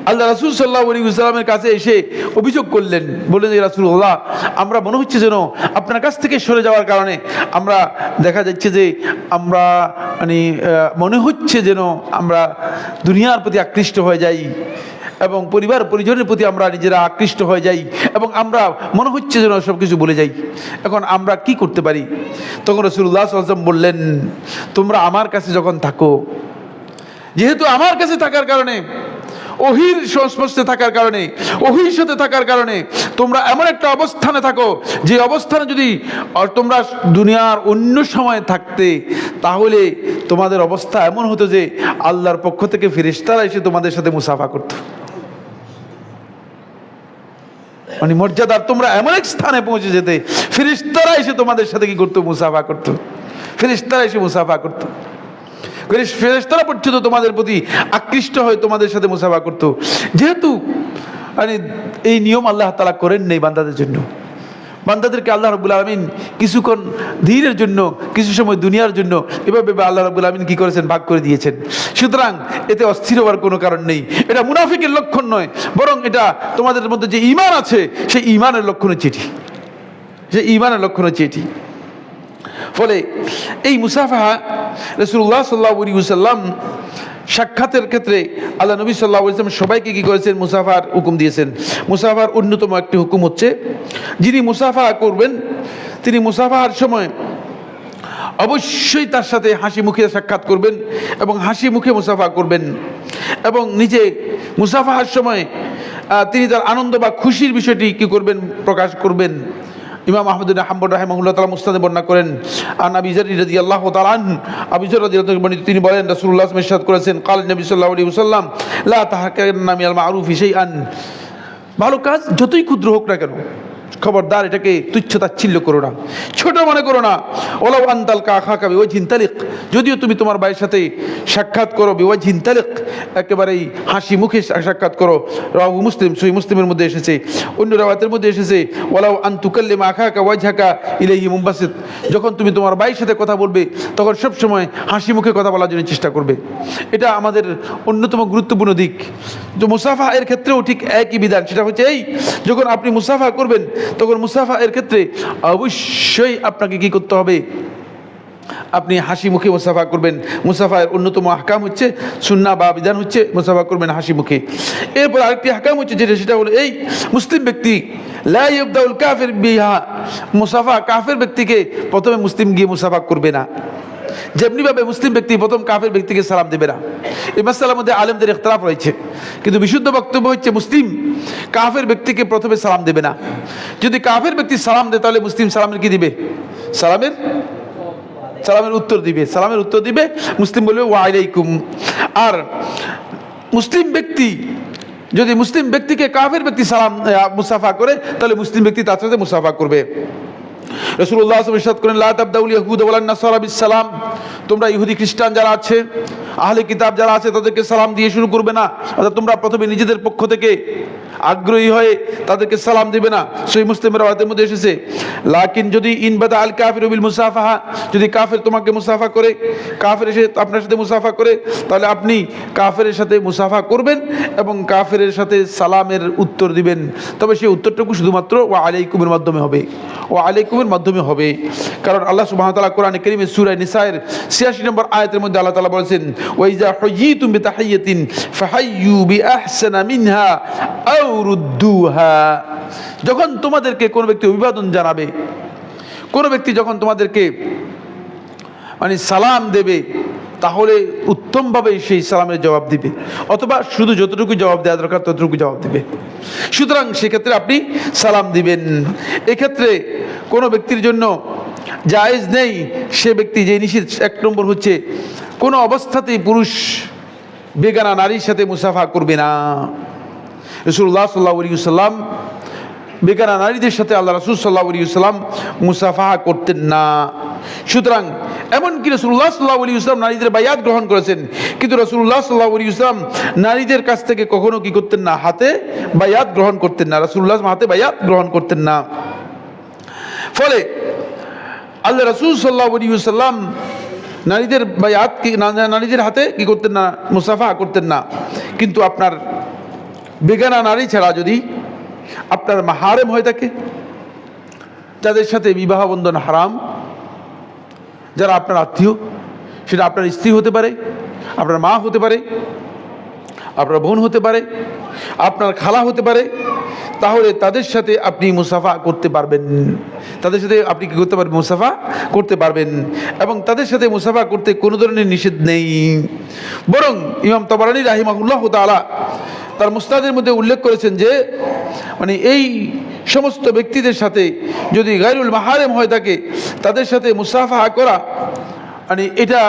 Speaker 1: আল্লাহ রাসূল সাল্লাল্লাহু আলাইহি ওয়াসাল্লামের কাছে এসে অভিযোগ করলেন, বললেন যে রাসূলুল্লাহ, আমরা মনে হচ্ছে যেন আপনার কাছ থেকে সরে যাওয়ার কারণে আমরা দেখা যাচ্ছে যে আমরা মনে হচ্ছে যেন আমরা দুনিয়ার প্রতি আকৃষ্ট হয়ে যাই এবং পরিবার পরিজনের প্রতি আমরা নিজেরা আকৃষ্ট হয়ে যাই এবং আমরা মনে হচ্ছে যেন সব কিছু বলে যাই। এখন আমরা কি করতে পারি? তখন রাসূলুল্লাহ সাল্লাল্লাহু আলাইহি ওয়াসাল্লাম বললেন, তোমরা আমার কাছে যখন থাকো যেহেতু আমার কাছে থাকার কারণে, ওহীর সংস্পর্শে থাকার কারণে, ওহীর সাথে থাকার কারণে তোমরা এমন একটা অবস্থানে থাকো, যে অবস্থানে যদি তোমরা দুনিয়ার অন্য সময় থাকতে, তাহলে তোমাদের অবস্থা এমন হতো যে আল্লাহর পক্ষ থেকে ফেরেশতারা এসে তোমাদের সাথে মুসাফা করত। মানে মর্যাদার তোমরা এমন এক স্থানে পৌঁছে যেতে, ফেরেশতারা এসে তোমাদের সাথে কি করতো? মুসাফা করতো। ফেরেশতারা এসে মুসাফা করতো। ফেরেশতারা পর্যন্ত তোমাদের প্রতি আকৃষ্ট হয়ে তোমাদের সাথে মুসাফা করতো। যেহেতু মানে এই নিয়ম আল্লাহ তাআলা করেন নেই বান্দাদের জন্য, বান্দাদেরকে আল্লাহ রাব্বুল আলামিন কিছুক্ষণ ধীরের জন্য, কিছু সময় দুনিয়ার জন্য, এভাবে আল্লাহ রাব্বুল আলামিন কি করেছেন? ভাগ করে দিয়েছেন। সুতরাং এতে অস্থির হওয়ার কোনো কারণ নেই। এটা মুনাফিকের লক্ষণ নয়, বরং এটা তোমাদের মধ্যে যে ঈমান আছে সেই ঈমানের লক্ষণের চিঠি, সেই ঈমানের লক্ষণের চিঠি। ফলে এই মুসাফাহা রাসূলুল্লাহ সাল্লাল্লাহু আলাইহি ওয়াসাল্লাম সাক্ষাতের ক্ষেত্রে আল্লাহ নবী সাল্লাল্লাহু আলাইহি ওয়াসাল্লাম সবাইকে কি করেছেন? মুসাফার হুকুম দিয়েছেন। মুসাফার অন্যতম একটি হুকুম হচ্ছে, যিনি মুসাফা করবেন তিনি মুসাফার সময় অবশ্যই তার সাথে হাসি মুখে সাক্ষাৎ করবেন এবং হাসি মুখে মুসাফা করবেন, এবং নিজে মুসাফার সময় তিনি তার আনন্দ বা খুশির বিষয়টি কি করবেন? প্রকাশ করবেন। ইমাম আহমদ বিন হাম্বল রাহিমাহুল্লাহ তাআলা মুসনাদে বর্ণনা করেন, আন আবি যর রাদিয়াল্লাহু তাআলা আনহু, আবু যর রাদিয়াল্লাহু তাআলা তিনি বলেন, রাসূলুল্লাহ সাল্লাল্লাহু আলাইহি ওয়াসাল্লাম ইরশাদ করেছেন, ক্বাল নবী সাল্লাল্লাহু আলাইহি ওয়াসাল্লাম, লা তাহকারনা মিনাল মারুফি শাইআন, ভালো কাজ যতই ক্ষুদ্র হোক না কেন, খবরদার এটাকে তুচ্ছ তাচ্ছিল্য করো না, ছোট মনে করো না। ওলাউ আনতাল কাখাকা বিওয়াজহিন তালিক, যদিও তুমি তোমার ভাইয়ের সাথে সাক্ষাৎ করো বিওয়াজহিন তালিক, একেবারেই হাসি মুখে সাক্ষাৎ করো। রাওয়াহু মুসলিম, সহিহ মুসলিমের মধ্যে এসেছে। অন্য রাওয়ায়াতের মধ্যে এসেছে, ওলাউ আন তুকাল্লিমা আখাকা ওয়াজহাকা ইলাইহি মুনবাসিত, যখন তুমি তোমার ভাইয়ের সাথে কথা বলবে তখন সব সময় হাসি মুখে কথা বলার জন্য চেষ্টা করবে। এটা আমাদের অন্যতম গুরুত্বপূর্ণ দিক। তো মুসাফা এর ক্ষেত্রেও ঠিক একই বিধান, সেটা হচ্ছে এই, যখন আপনি মুসাফা করবেন তখন মুসাফা এর ক্ষেত্রে অবশ্যই আপনাকে কি করতে হবে? আপনি হাসি মুখে মুসাফা করবেন। মুসাফার অন্যতম আহকাম হচ্ছে, সুন্নাহ বা বিধান হচ্ছে মুসাফা করবেন হাসি মুখে। এরপর আরেকটি আহকাম হচ্ছে যেটা, সেটা হলো এই, মুসলিম ব্যক্তি লা ইয়াবদাউল কাফির বিহা, মুসাফা কাফের ব্যক্তিকে প্রথমে মুসলিম গিয়ে মুসাফা করবে না, যেমনিভাবে মুসলিম ব্যক্তি প্রথম কাফের ব্যক্তিকে সালাম দেবে না। এই মাসআলার মধ্যে আলেমদের ইখতিলাফ রয়েছে, কিন্তু বিশুদ্ধ বক্তব্য হচ্ছে মুসলিম কাফের ব্যক্তিকে প্রথমে সালাম দেবে না। যদি কাফের ব্যক্তি সালাম দেয় তাহলে মুসলিম সালামের কি দিবে? সালামের উত্তর দিবে, সালামের উত্তর দিবে। মুসলিম বলবে ওয়া আলাইকুম। আর মুসলিম ব্যক্তি যদি মুসলিম ব্যক্তিকে কাফের ব্যক্তি সালাম মুসাফা করে, তাহলে মুসলিম ব্যক্তি তার সাথে মুসাফা করবে। রাসূলুল্লাহ সাল্লাল্লাহু আলাইহি ওয়াসাল্লাম ইরশাদ করেন, লা তাবদাউল ইয়াহুদ ওয়ালান নাসারা বিসসালাম, তোমরা ইহুদি খ্রিস্টান যারা আছে, আহলে কিতাব যারা আছে, তাদেরকে সালাম দিয়ে শুরু করবে না। অর্থাৎ তোমরা প্রথমে নিজেদের পক্ষ থেকে আগ্রহী হয়ে তাদেরকে সালাম দিবে না। সহিহ মুসলিমের রাওয়ায়াতের মধ্যে এসেছে, লাকিন যদি ইনবাদা আল কাফিরু বিল মুসাফাহা, যদি কাফের তোমাকে মুসাফা করে, কাফের এসে আপনার সাথে মুসাফা করে, তাহলে আপনি কাফেরের সাথে মুসাফা করবেন এবং কাফেরের সাথে সালামের উত্তর দিবেন। তবে সেই উত্তরটুকু শুধুমাত্র ওয়া আলাইকুমের মাধ্যমে হবে, ওয়া আলাইকুমের মাধ্যমে হবে। কারণ আল্লাহ সুবহানাহু ওয়া তাআলা কোরআনে কারীমে সূরা নিসায়ের ৮৬ নম্বর আয়াতের মধ্যে আল্লাহ তাআলা বলেছেন, ওয়া ইযা হুয়িতুম বিতাহিয়াতিন ফাহাইয়ু বিআহসানা মিনহা আও রুদ্দুহা, যখন তোমাদেরকে কোনো ব্যক্তি অভিবাদন জানাবে, কোনো ব্যক্তি যখন তোমাদেরকে মানে সালাম দেবে, তাহলে উত্তমভাবে সেই সালামের জবাব দিবে, অথবা শুধু যতটুকু জবাব দেওয়া দরকার ততটুকু জবাব দিবে। সুতরাং সেক্ষেত্রে আপনি সালাম দিবেন। এক্ষেত্রে কোনো ব্যক্তির জন্য জায়েজ নেই, সে ব্যক্তি যে নিষেধ, এক নম্বর হচ্ছে কোনো অবস্থাতেই পুরুষ বেগানা নারীর সাথে মুসাফা করবে না। রাসূলুল্লাহ সাল্লাল্লাহু আলাইহি ওয়াসাল্লাম বেগানা নারীদের সাথে আল্লাহ রাসূল সাল্লাল্লাহু আলাইহি ওয়াসাল্লাম মুসাফাহা করতেন না। সুতরাং এমনকি রাসূলুল্লাহ সাল্লাল্লাহু আলাইহি ওয়াসাল্লাম নারীদের বায়াত গ্রহণ করেছেন, কিন্তু রাসূলুল্লাহ সাল্লাল্লাহু আলাইহি ওয়াসাল্লাম নারীদের কাছ থেকে কখনো কি করতেন না? হাতে বায়াত গ্রহণ করতেন না। রাসূলুল্লাহ হাতে বায়াত গ্রহণ করতেন না। ফলে আল্লাহ রাসূল সাল্লাল্লাহু আলাইহি ওয়াসাল্লাম নারীদের বায়াত নারীদের হাতে কি করতেন না? মুসাফা করতেন না। কিন্তু আপনার বেগানা নারী ছাড়া যদি আপনার মাহারেম হয়ে থাকে, যাদের সাথে বিবাহ বন্ধন হারাম, যারা আপনার আত্মীয়, সেটা আপনার স্ত্রী হতে পারে, আপনার মা হতে পারে, আপনার বোন হতে পারে, আপনার খালা হতে পারে, তাহলে তাদের সাথে আপনি মুসাফা করতে পারবেন। তাদের সাথে আপনি কী করতে পারবেন? মুসাফা করতে পারবেন, এবং তাদের সাথে মুসাফা করতে কোনো ধরনের নিষেধ নেই। বরং ইমাম তাবারানী রাহিমাহুল্লাহ তাআলা তার মুসনাদের মধ্যে উল্লেখ করেছেন যে মানে এই সমস্ত ব্যক্তিদের সাথে যদি গায়রুল মাহারেম হয়ে থাকে তাদের সাথে মুসাফা করা মানে এটা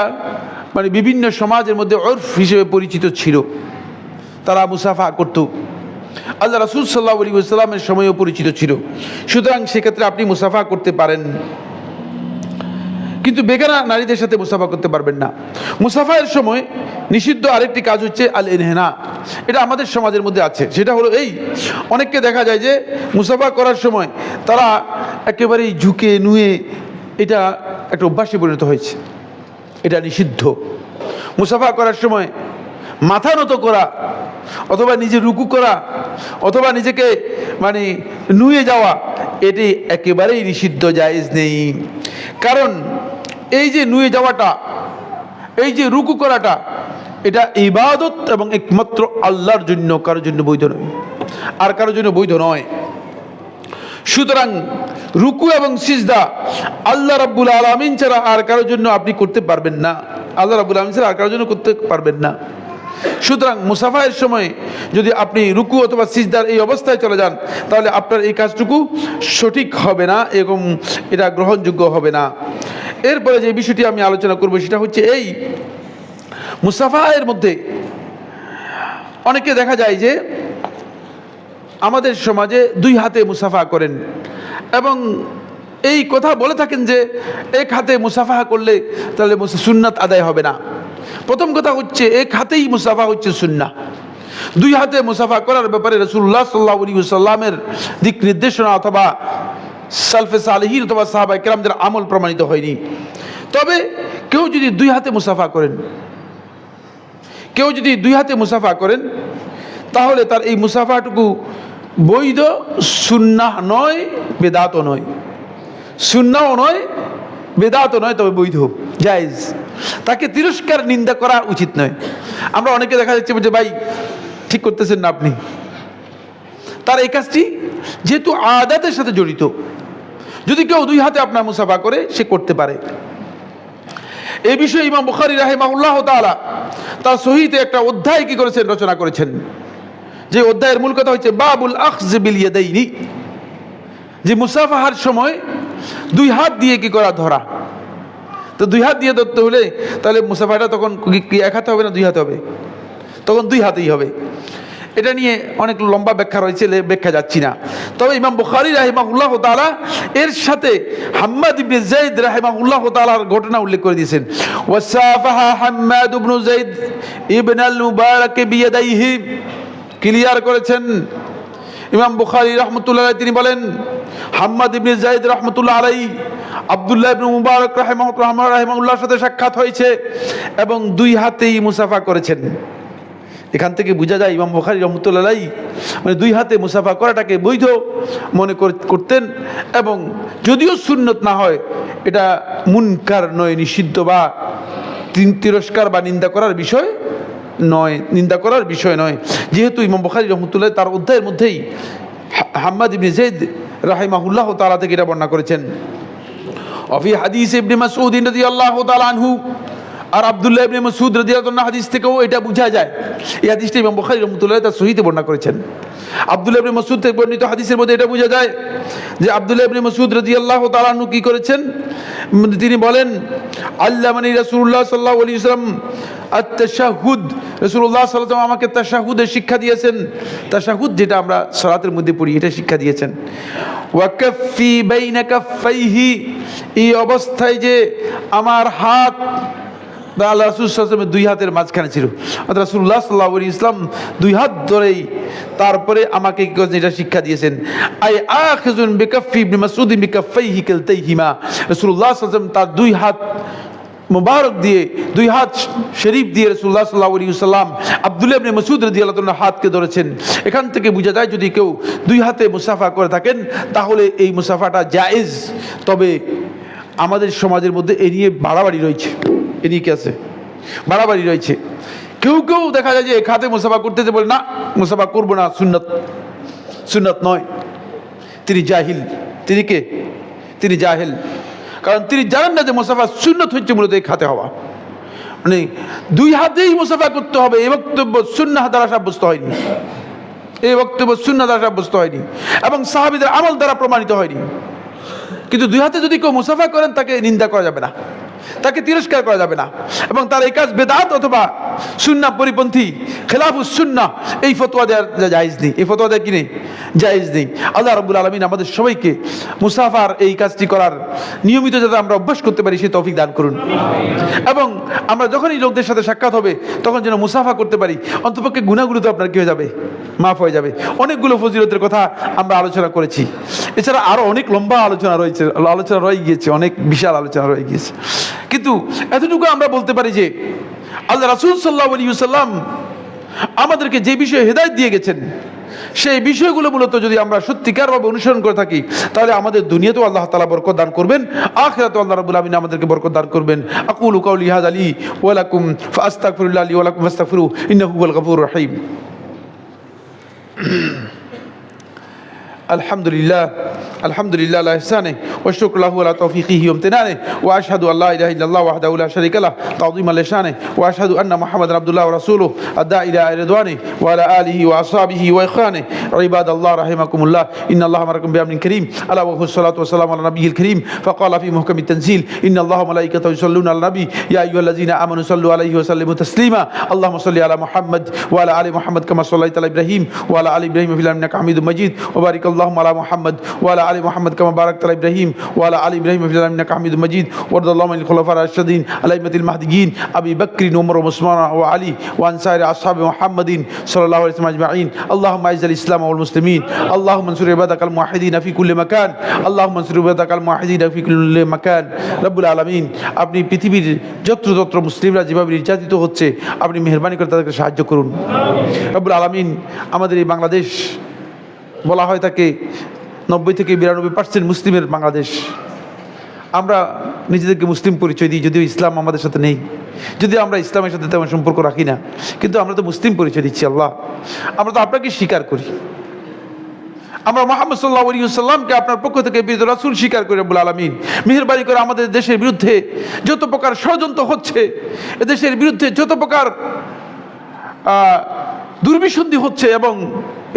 Speaker 1: মানে বিভিন্ন সমাজের মধ্যে উরফ হিসেবে পরিচিত ছিল, তারা মুসাফা করত। আল্লাহ রাসূল সাল্লাল্লাহু আলাইহি ওয়াসাল্লামের সময়ও পরিচিত ছিল। সুতরাং সেক্ষেত্রে আপনি মুসাফা করতে পারেন, কিন্তু বেগানা নারীদের সাথে মুসাফা করতে পারবেন না। মুসাফার সময় নিষিদ্ধ আরেকটি কাজ হচ্ছে আল ইনহিনা। এটা আমাদের সমাজের মধ্যে আছে। সেটা হলো এই, অনেককে দেখা যায় যে মুসাফা করার সময় তারা একেবারেই ঝুঁকে নুয়ে, এটা একটা অভ্যাসে পরিণত হয়েছে, এটা নিষিদ্ধ। মুসাফা করার সময় মাথা নত করা অথবা নিজে রুকু করা অথবা নিজেকে মানে নুয়ে যাওয়া, এটি একেবারেই নিষিদ্ধ, জায়েজ নেই। কারণ এই যে নুয়ে যাওয়াটা, এই যে রুকু করাটা, এটা ইবাদত এবং একমাত্র আল্লাহর জন্য, কারোর জন্য বৈধ নয়, আর কারোর জন্য বৈধ নয়। সুতরাং রুকু এবং সিজদা আল্লাহ রাব্বুল আলামিন ছাড়া আর কারোর জন্য আপনি করতে পারবেন না, আল্লাহ রাব্বুল আলামিন ছাড়া আর কারোর জন্য করতে পারবেন না। সুতরাং মুসাফায়ের সময় যদি আপনি রুকু অথবা সিজদার এই অবস্থায় চলে যান, তাহলে আপনার এই কাজটুকু সঠিক হবে না এবং এটা গ্রহণযোগ্য হবে না। এরপরে যে বিষয়টি আমি আলোচনা করব সেটা হচ্ছে এই, মুসাফায়ের মধ্যে অনেকে দেখা যায় যে আমাদের সমাজে দুই হাতে মুসাফা করেন এবং এই কথা বলে থাকেন যে এক হাতে মুসাফা করলে তাহলে সুন্নাত আদায় হবে না। প্রথম কথা হচ্ছে এক হাতেই মুসাফা হচ্ছে সুন্নাহ। দুই হাতে মুসাফা করার ব্যাপারে রাসূলুল্লাহ সাল্লাল্লাহু আলাইহি ওয়াসাল্লামের দিক নির্দেশনা অথবা সালফে সালেহিন অথবা সাহাবায়ে কেরামদের আমল প্রমাণিত হয়নি। তবে কেউ যদি দুই হাতে মুসাফা করেন, কেউ যদি দুই হাতে মুসাফা করেন, তাহলে তার এই মুসাফাটুকু বৈধ, সুন্নাহ নয়, বেদাতও নয়, সুন্নাহও নয়, বেদাতও নয়, তবে বৈধ, জায়েজ। তাকে তিরস্কার, নিন্দা করা উচিত নয়। আমরা অনেকে দেখা যাচ্ছে যে ভাই ঠিক করতেছেন না আপনি, তার এই কাজটি যেহেতু আদাতের সাথে জড়িত, যদি কেউ দুই হাতে আপনার মুসাফা করে সে করতে পারে। এই বিষয়ে ইমাম বুখারী রাহিমাহুল্লাহ তাআলা তার সহিতে একটা অধ্যায় কি করেছেন, রচনা করেছেন, যে অধ্যায়ের মূল কথা হচ্ছে বাবুল আখয বিল ইয়াদাইনি, যে মুসাফাহার সময় দুই হাত দিয়ে কি করা, ধরা। তো দুই হাত দিয়ে ধরতে হলে তাহলে মুসাফাটা তখন কি এক হাতে হবে না দুই হাতে হবে? তখন দুই হাতেই হবে। এটা নিয়ে অনেক লম্বা ব্যাখ্যা রয়েছে, ব্যাখ্যা যাচ্ছি না। তবে ইমাম বুখারী রাহিমাহুল্লাহ তাআলা এর সাথে হাম্মাদ ইবনে যায়েদ রাহিমাহুল্লাহ তাআলার ঘটনা উল্লেখ করে দিয়েছেন। ওয়াসাফাহা হাম্মাদ ইবনে যায়েদ ইবনে আল মুবারাক বিয়াদাইহি, ক্লিয়ার করেছেন ইমাম বুখারী রাহমাতুল্লাহ আলাইহি। তিনি বলেন হাম্মাদ ইবনে যায়েদ রাহমাতুল্লাহ আলাইহি আব্দুল্লাহ ইবনে মুবারক রাহিমাহুল্লাহর সাথে সাক্ষাৎ হয়েছে এবং দুই হাতেই মুসাফা করেছেন। এখান থেকে বোঝা যায় ইমাম বুখারী রাহমাতুল্লাহ আলাইহি মানে দুই হাতে মুসাফা করাটাকে বৈধ মনে করতেন, এবং যদিও সুন্নত না হয়, এটা মুনকার নয়, নিষিদ্ধ বা তিরস্কার বা নিন্দা করার বিষয় নয়, নিন্দা করার বিষয় নয়। যেহেতু ইমাম বুখারী রাহমাতুল্লাহ তার অধ্যায়ের মধ্যেই হাম্মাদ ইবনে যায়েদ রাহিমাহুল্লাহ তাআলা থেকে এটা বর্ণনা করেছেন। অফি হাদিস ইবনে মাসউদ রাদিয়াল্লাহু তাআলা আনহু, আর আব্দুল্লাহ ইবনে মাসউদ রাদিয়াল্লাহু আনহু হাদিস থেকেও এটা বোঝা যায়। এই হাদিসটা ইমাম বুখারী রাহমাতুল্লাহ তার সহিতে বর্ণনা করেছেন। আব্দুল্লাহ ইবনে মাসউদ থেকে বর্ণিত হাদিসের মধ্যে এটা বোঝা যায় যে আব্দুল্লাহ ইবনে মাসউদ রাদিয়াল্লাহু তাআলা আনহু কি করেছেন, তিনি বলেন আল্লামানি রাসূলুল্লাহ সাল্লাল্লাহু আলাইহি ওয়াসাল্লাম আত-তাশাহুদ, রাসূলুল্লাহ সাল্লাল্লাহু আলাইহি ওয়াসাল্লাম আমাকে তাশাহুদের শিক্ষা দিয়েছেন। তাশাহুদ যেটা আমরা সালাতের মধ্যে পড়ি, এটা শিক্ষা দিয়েছেন। ওয়া কাফফি বাইনা কাফফাইহি, এই অবস্থায় যে আমার হাত আল্লাহ রাসূল সাল্লাল্লাহু আলাইহি ওয়াসাল্লামের দুই হাতের মাঝখানে ছিল, অর্থাৎ রাসূলুল্লাহ সাল্লাল্লাহু আলাইহি ওয়াসাল্লাম দুই হাত ধরেই তারপরে আমাকে কি করেছেন, এটা শিক্ষা দিয়েছেন। আই আখিযুন বিকাফফি ইবনে মাসউদ বিকাফফাইহি কিলতাইহিমা, রাসূলুল্লাহ সাল্লাল্লাহু আলাইহি ওয়াসাল্লাম তার দুই হাত মুবারক দিয়ে, দুই হাত শরীফ দিয়ে রাসূলুল্লাহ সাল্লাল্লাহু আলাইহি ওয়াসাল্লাম আব্দুল্লাহ ইবনে মাসউদ রাদিয়াল্লাহু তাআলার হাতকে ধরেছেন। এখান থেকে বোঝা যায় যদি কেউ দুই হাতে মুসাফা করে থাকেন তাহলে এই মুসাফাটা জায়েজ। তবে আমাদের সমাজের মধ্যে এ নিয়ে বাড়াবাড়ি রয়েছে, এ নিয়ে কি আছে, বাড়াবাড়ি রয়েছে। কেউ কেউ দেখা যায় যে এক হাতে মুসাফা করতে বলে না, মুসাফা করবো না, সুন্নত, সুন্নত নয়, তিনি জাহিল। তিনি কে? তিনি জাহেল, কারণ তিনি জানেন না যে মুসাফা সুন্নত হচ্ছে মূলত এই খাতে হওয়া, মানে দুই হাতেই মুসাফা করতে হবে। এই বক্তব্য সুন্নাহ দ্বারা সাব্যস্ত হয়নি, এই বক্তব্য সুন্নাহ দ্বারা সাব্যস্ত হয়নি এবং সাহাবীদের আমল দ্বারা প্রমাণিত হয়নি। কিন্তু দুই হাতে যদি কেউ মুসাফা করেন তাকে নিন্দা করা যাবে না, তাকে তিরস্কার করা যাবে না, এবং তার এই কাজ বেদাত অথবা সুন্নাহ পরিপন্থী, খেলাফুস সুন্নাহ, এই ফতোয়া দেওয়ার জায়েজ নেই, এই ফতোয়া দেওয়ার কি নেই, জায়েজ নেই। আল্লাহ রাব্বুল আলামিন আমাদের সবাইকে মুসাফার এই কাজটি করার নিয়মিত যাতে আমরা অভ্যাস করতে পারি সেই তৌফিক দান করুন, এবং আমরা যখনই লোকদের সাথে সাক্ষাৎ হবে তখন যেন মুসাফা করতে পারি, অন্তপক্ষে গুনাহগুলো তো আপনার কি হয়ে যাবে, মাফ হয়ে যাবে। অনেকগুলো ফজিলতের কথা আমরা আলোচনা করেছি, এছাড়া আরো অনেক লম্বা আলোচনা রয়ে গিয়েছে, অনেক বিশাল আলোচনা রয়ে গিয়েছে, কিন্তু এতটুকু আমরা বলতে পারি যে আল্লাহ রাসূল সাল্লাল্লাহু আলাইহি ওয়াসাল্লাম আমাদেরকে যে বিষয়ে হেদায়েত দিয়ে গেছেন সেই বিষয়গুলো মূলত যদি আমরা সত্যিকারভাবে অনুসরণ করে থাকি তাহলে আমাদের দুনিয়াতেও আল্লাহ তাআলা বরকত দান করবেন, আখিরাতেও আল্লাহ রাব্বুল আলামিন আমাদেরকে বরকত দান করবেন। আকুলু কাউলি হাযা লি ওয়া লাকুম ফাস্তাগফিরুল্লাহ লি ওয়া লাকুম ফাস্তাগফিরু ইন্নাহু হুয়াল গফুরুর রহিম। আলহামদুলিল্লাহ আলহামদুলিল্লাহ আলা ইহসানিহি ওয়া শুকরু লাহু আলা তাওফীকিহি ওয়া ইমতিনানিহি ওয়া আশহাদু আল্লা ইলাহা ইল্লাল্লাহ ওয়াহদাহু লা শারীকা লাহু তা'যীমান লিশানিহি ওয়া আশহাদু আন্না মুহাম্মাদান আবদুল্লাহ ওয়া রাসূলুহু আদ-দাঈ ইলা রিদওয়ানিহি ওয়া আলা আলিহি ওয়া আসহাবিহি ওয়া ইখওয়ানিহি ইবাদাল্লাহ রাহিমাকুমুল্লাহ ইন্নাল্লাহা মা'আকুম বিআমরিন কারীম আলা ওয়া হুস সালাতু ওয়া সালামু আলা নাবিয়িল কারীম ফাকালা ফি মুহকামিত তানজিল ইন্নাল্লাহা ওয়া মালাইকাতাহু ইউসাল্লুনা আলান নাবী ইয়া আইয়ুহাল্লাযীনা আমানু সাল্লু আলাইহি ওয়া সাল্লিমু তাসলিমা আল্লাহুম্মা সাল্লি আলা মুহাম্মাদ ওয়া আলা আলি মুহাম্মাদ কামা সাল্লাইতা আলা ইব্রাহিম ওয়া আলা আলি ইব্রাহিম ফিল আলামিন ইন্নাকা হামিদুম মাজিদ ওয়া বারিক আল্লাহুম্মা আলা মুহাম্মাদ ওয়া আলা আলি মুহাম্মাদ কামা বারাকতা আলা ইব্রাহিম ওয়া আলা আলি ইব্রাহিম ফিল আলামিন ইন্নাকা হামিদুম মাজিদ ওয়ারদাল্লাহু আনিল খুলাফার রাশিদিন আলাইহিমাতিল মাহদিয়িন আবি বকর ওমর ওসমান ওয়া আলী ওয়া আনসারি আসহাবি মুহাম্মাদিন সাল্লাল্লাহু আলাইহি ওয়াসাল্লাম আজমাইন আল্লাহুম্মা আইজিল ইসলাম ওয়াল মুসলিমিন আল্লাহুম্মা আনসুর ইবাদাকাল মুওয়াহিদিন ফি কুল্লি মাকান আল্লাহুম্মা আনসুর ইবাদাকাল মুওয়াহিদিন ফি কুল্লি মাকান। রব্বুল আলামিন, আপনি পৃথিবীর যত্রতত্র মুসলিমরা যেভাবে নির্যাতিত হচ্ছে আপনি মেহেরবানি করে তাদেরকে সাহায্য করুন। রব্বুল আলামিন, আমাদের এই বাংলাদেশ বলা হয় তাকে 90 থেকে 92% মুসলিমের বাংলাদেশ। আমরা নিজেদেরকে মুসলিম পরিচয় দিই, যদিও ইসলাম আমাদের সাথে নেই, যদিও আমরা ইসলামের সাথে তেমন সম্পর্ক রাখি না, কিন্তু আমরা তো মুসলিম পরিচয় দিচ্ছি। আল্লাহ, আমরা তো আপনাকে স্বীকার করি, আমরা মুহাম্মদ সাল্লাল্লাহু আলাইহি ওয়াসাল্লামকে আপনার পক্ষ থেকে প্রেরিত রাসূল স্বীকার করি। রব্বুল আলামিন, মেহেরবানি করে আমাদের দেশের বিরুদ্ধে যত প্রকার ষড়যন্ত্র হচ্ছে, এদেশের বিরুদ্ধে যত প্রকার দুর্বিসন্ধি হচ্ছে এবং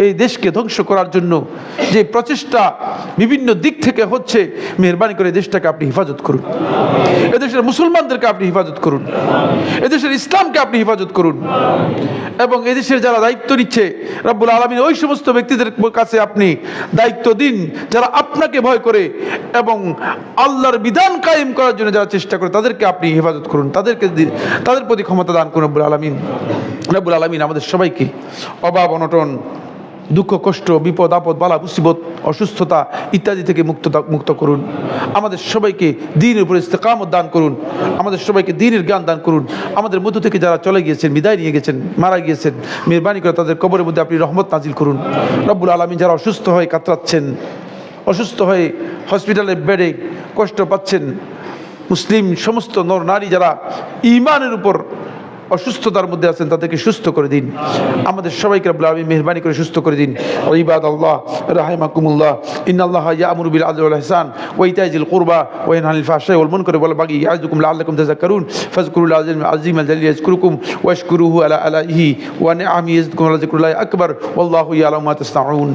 Speaker 1: এই দেশকে ধ্বংস করার জন্য যে প্রচেষ্টা বিভিন্ন দিক থেকে হচ্ছে, মেহেরবানি করে দেশটাকে আপনি হেফাজত করুন, এদেশের মুসলমানদেরকে আপনি হেফাজত করুন, এদেশের ইসলামকে আপনি হেফাজত করুন, এবং এদেশের যারা দায়িত্ব নিচ্ছে রব্বুল আলামিন ওই সমস্ত ব্যক্তিদের কাছে আপনি দায়িত্ব দিন যারা আপনাকে ভয় করে এবং আল্লাহর বিধান কায়েম করার জন্য যারা চেষ্টা করে, তাদেরকে আপনি হেফাজত করুন, তাদের প্রতি ক্ষমতা দান করুন রব্বুল আলামিন। রব্বুল আলামিন আমাদের সবাইকে অভাব অনটন, দুঃখ কষ্ট, বিপদ আপদ, বালা মুসিবত, অসুস্থতা ইত্যাদি থেকে মুক্ত করুন। আমাদের সবাইকে দ্বীনের উপর ইস্তেকামত দান করুন, আমাদের সবাইকে দ্বীনের জ্ঞান দান করুন। আমাদের মধ্য থেকে যারা চলে গিয়েছেন, বিদায় নিয়ে গেছেন, মারা গিয়েছেন, মেহেরবানি করে তাদের কবরের মধ্যে আপনি রহমত নাজিল করুন। রব্বুল আলামিন, যারা অসুস্থ হয়ে কাতরাচ্ছেন, অসুস্থ হয়ে হসপিটালের বেডে কষ্ট পাচ্ছেন, মুসলিম সমস্ত নর নারী যারা ঈমানের উপর অসুস্থতার মধ্যে আছেন, তাদেরকে সুস্থ করে দিন। আমাদের সবাইকে রব্বুল আলামিন মেহেরবানি করে সুস্থ করে দিন। ইবাদাল্লাহ রাহিমাকুমুল্লাহ, ইন্নাল্লাহা ইয়া'মুরু বিল আদলি ওয়াল ইহসান ওয়া ইতাইজিল কুরবা ওয়া ইয়ানহা আনিল ফাহশাই ওয়াল মুনকারি ওয়াল বাগি ইয়া'iযুকুম লাআল্লাকুম তাযাক্কারুন ফাযকুরুল আযীমাল জালিল ইয়াযকুরুকুম ওয়াশকুরুহু আলা আলাইহি ওয়া নি'আমিহি ইয়াজিদকুম ওয়া লাযিকরুল্লাহি আকবার ওয়াল্লাহু ইয়া'লামু মা তাসনাউন।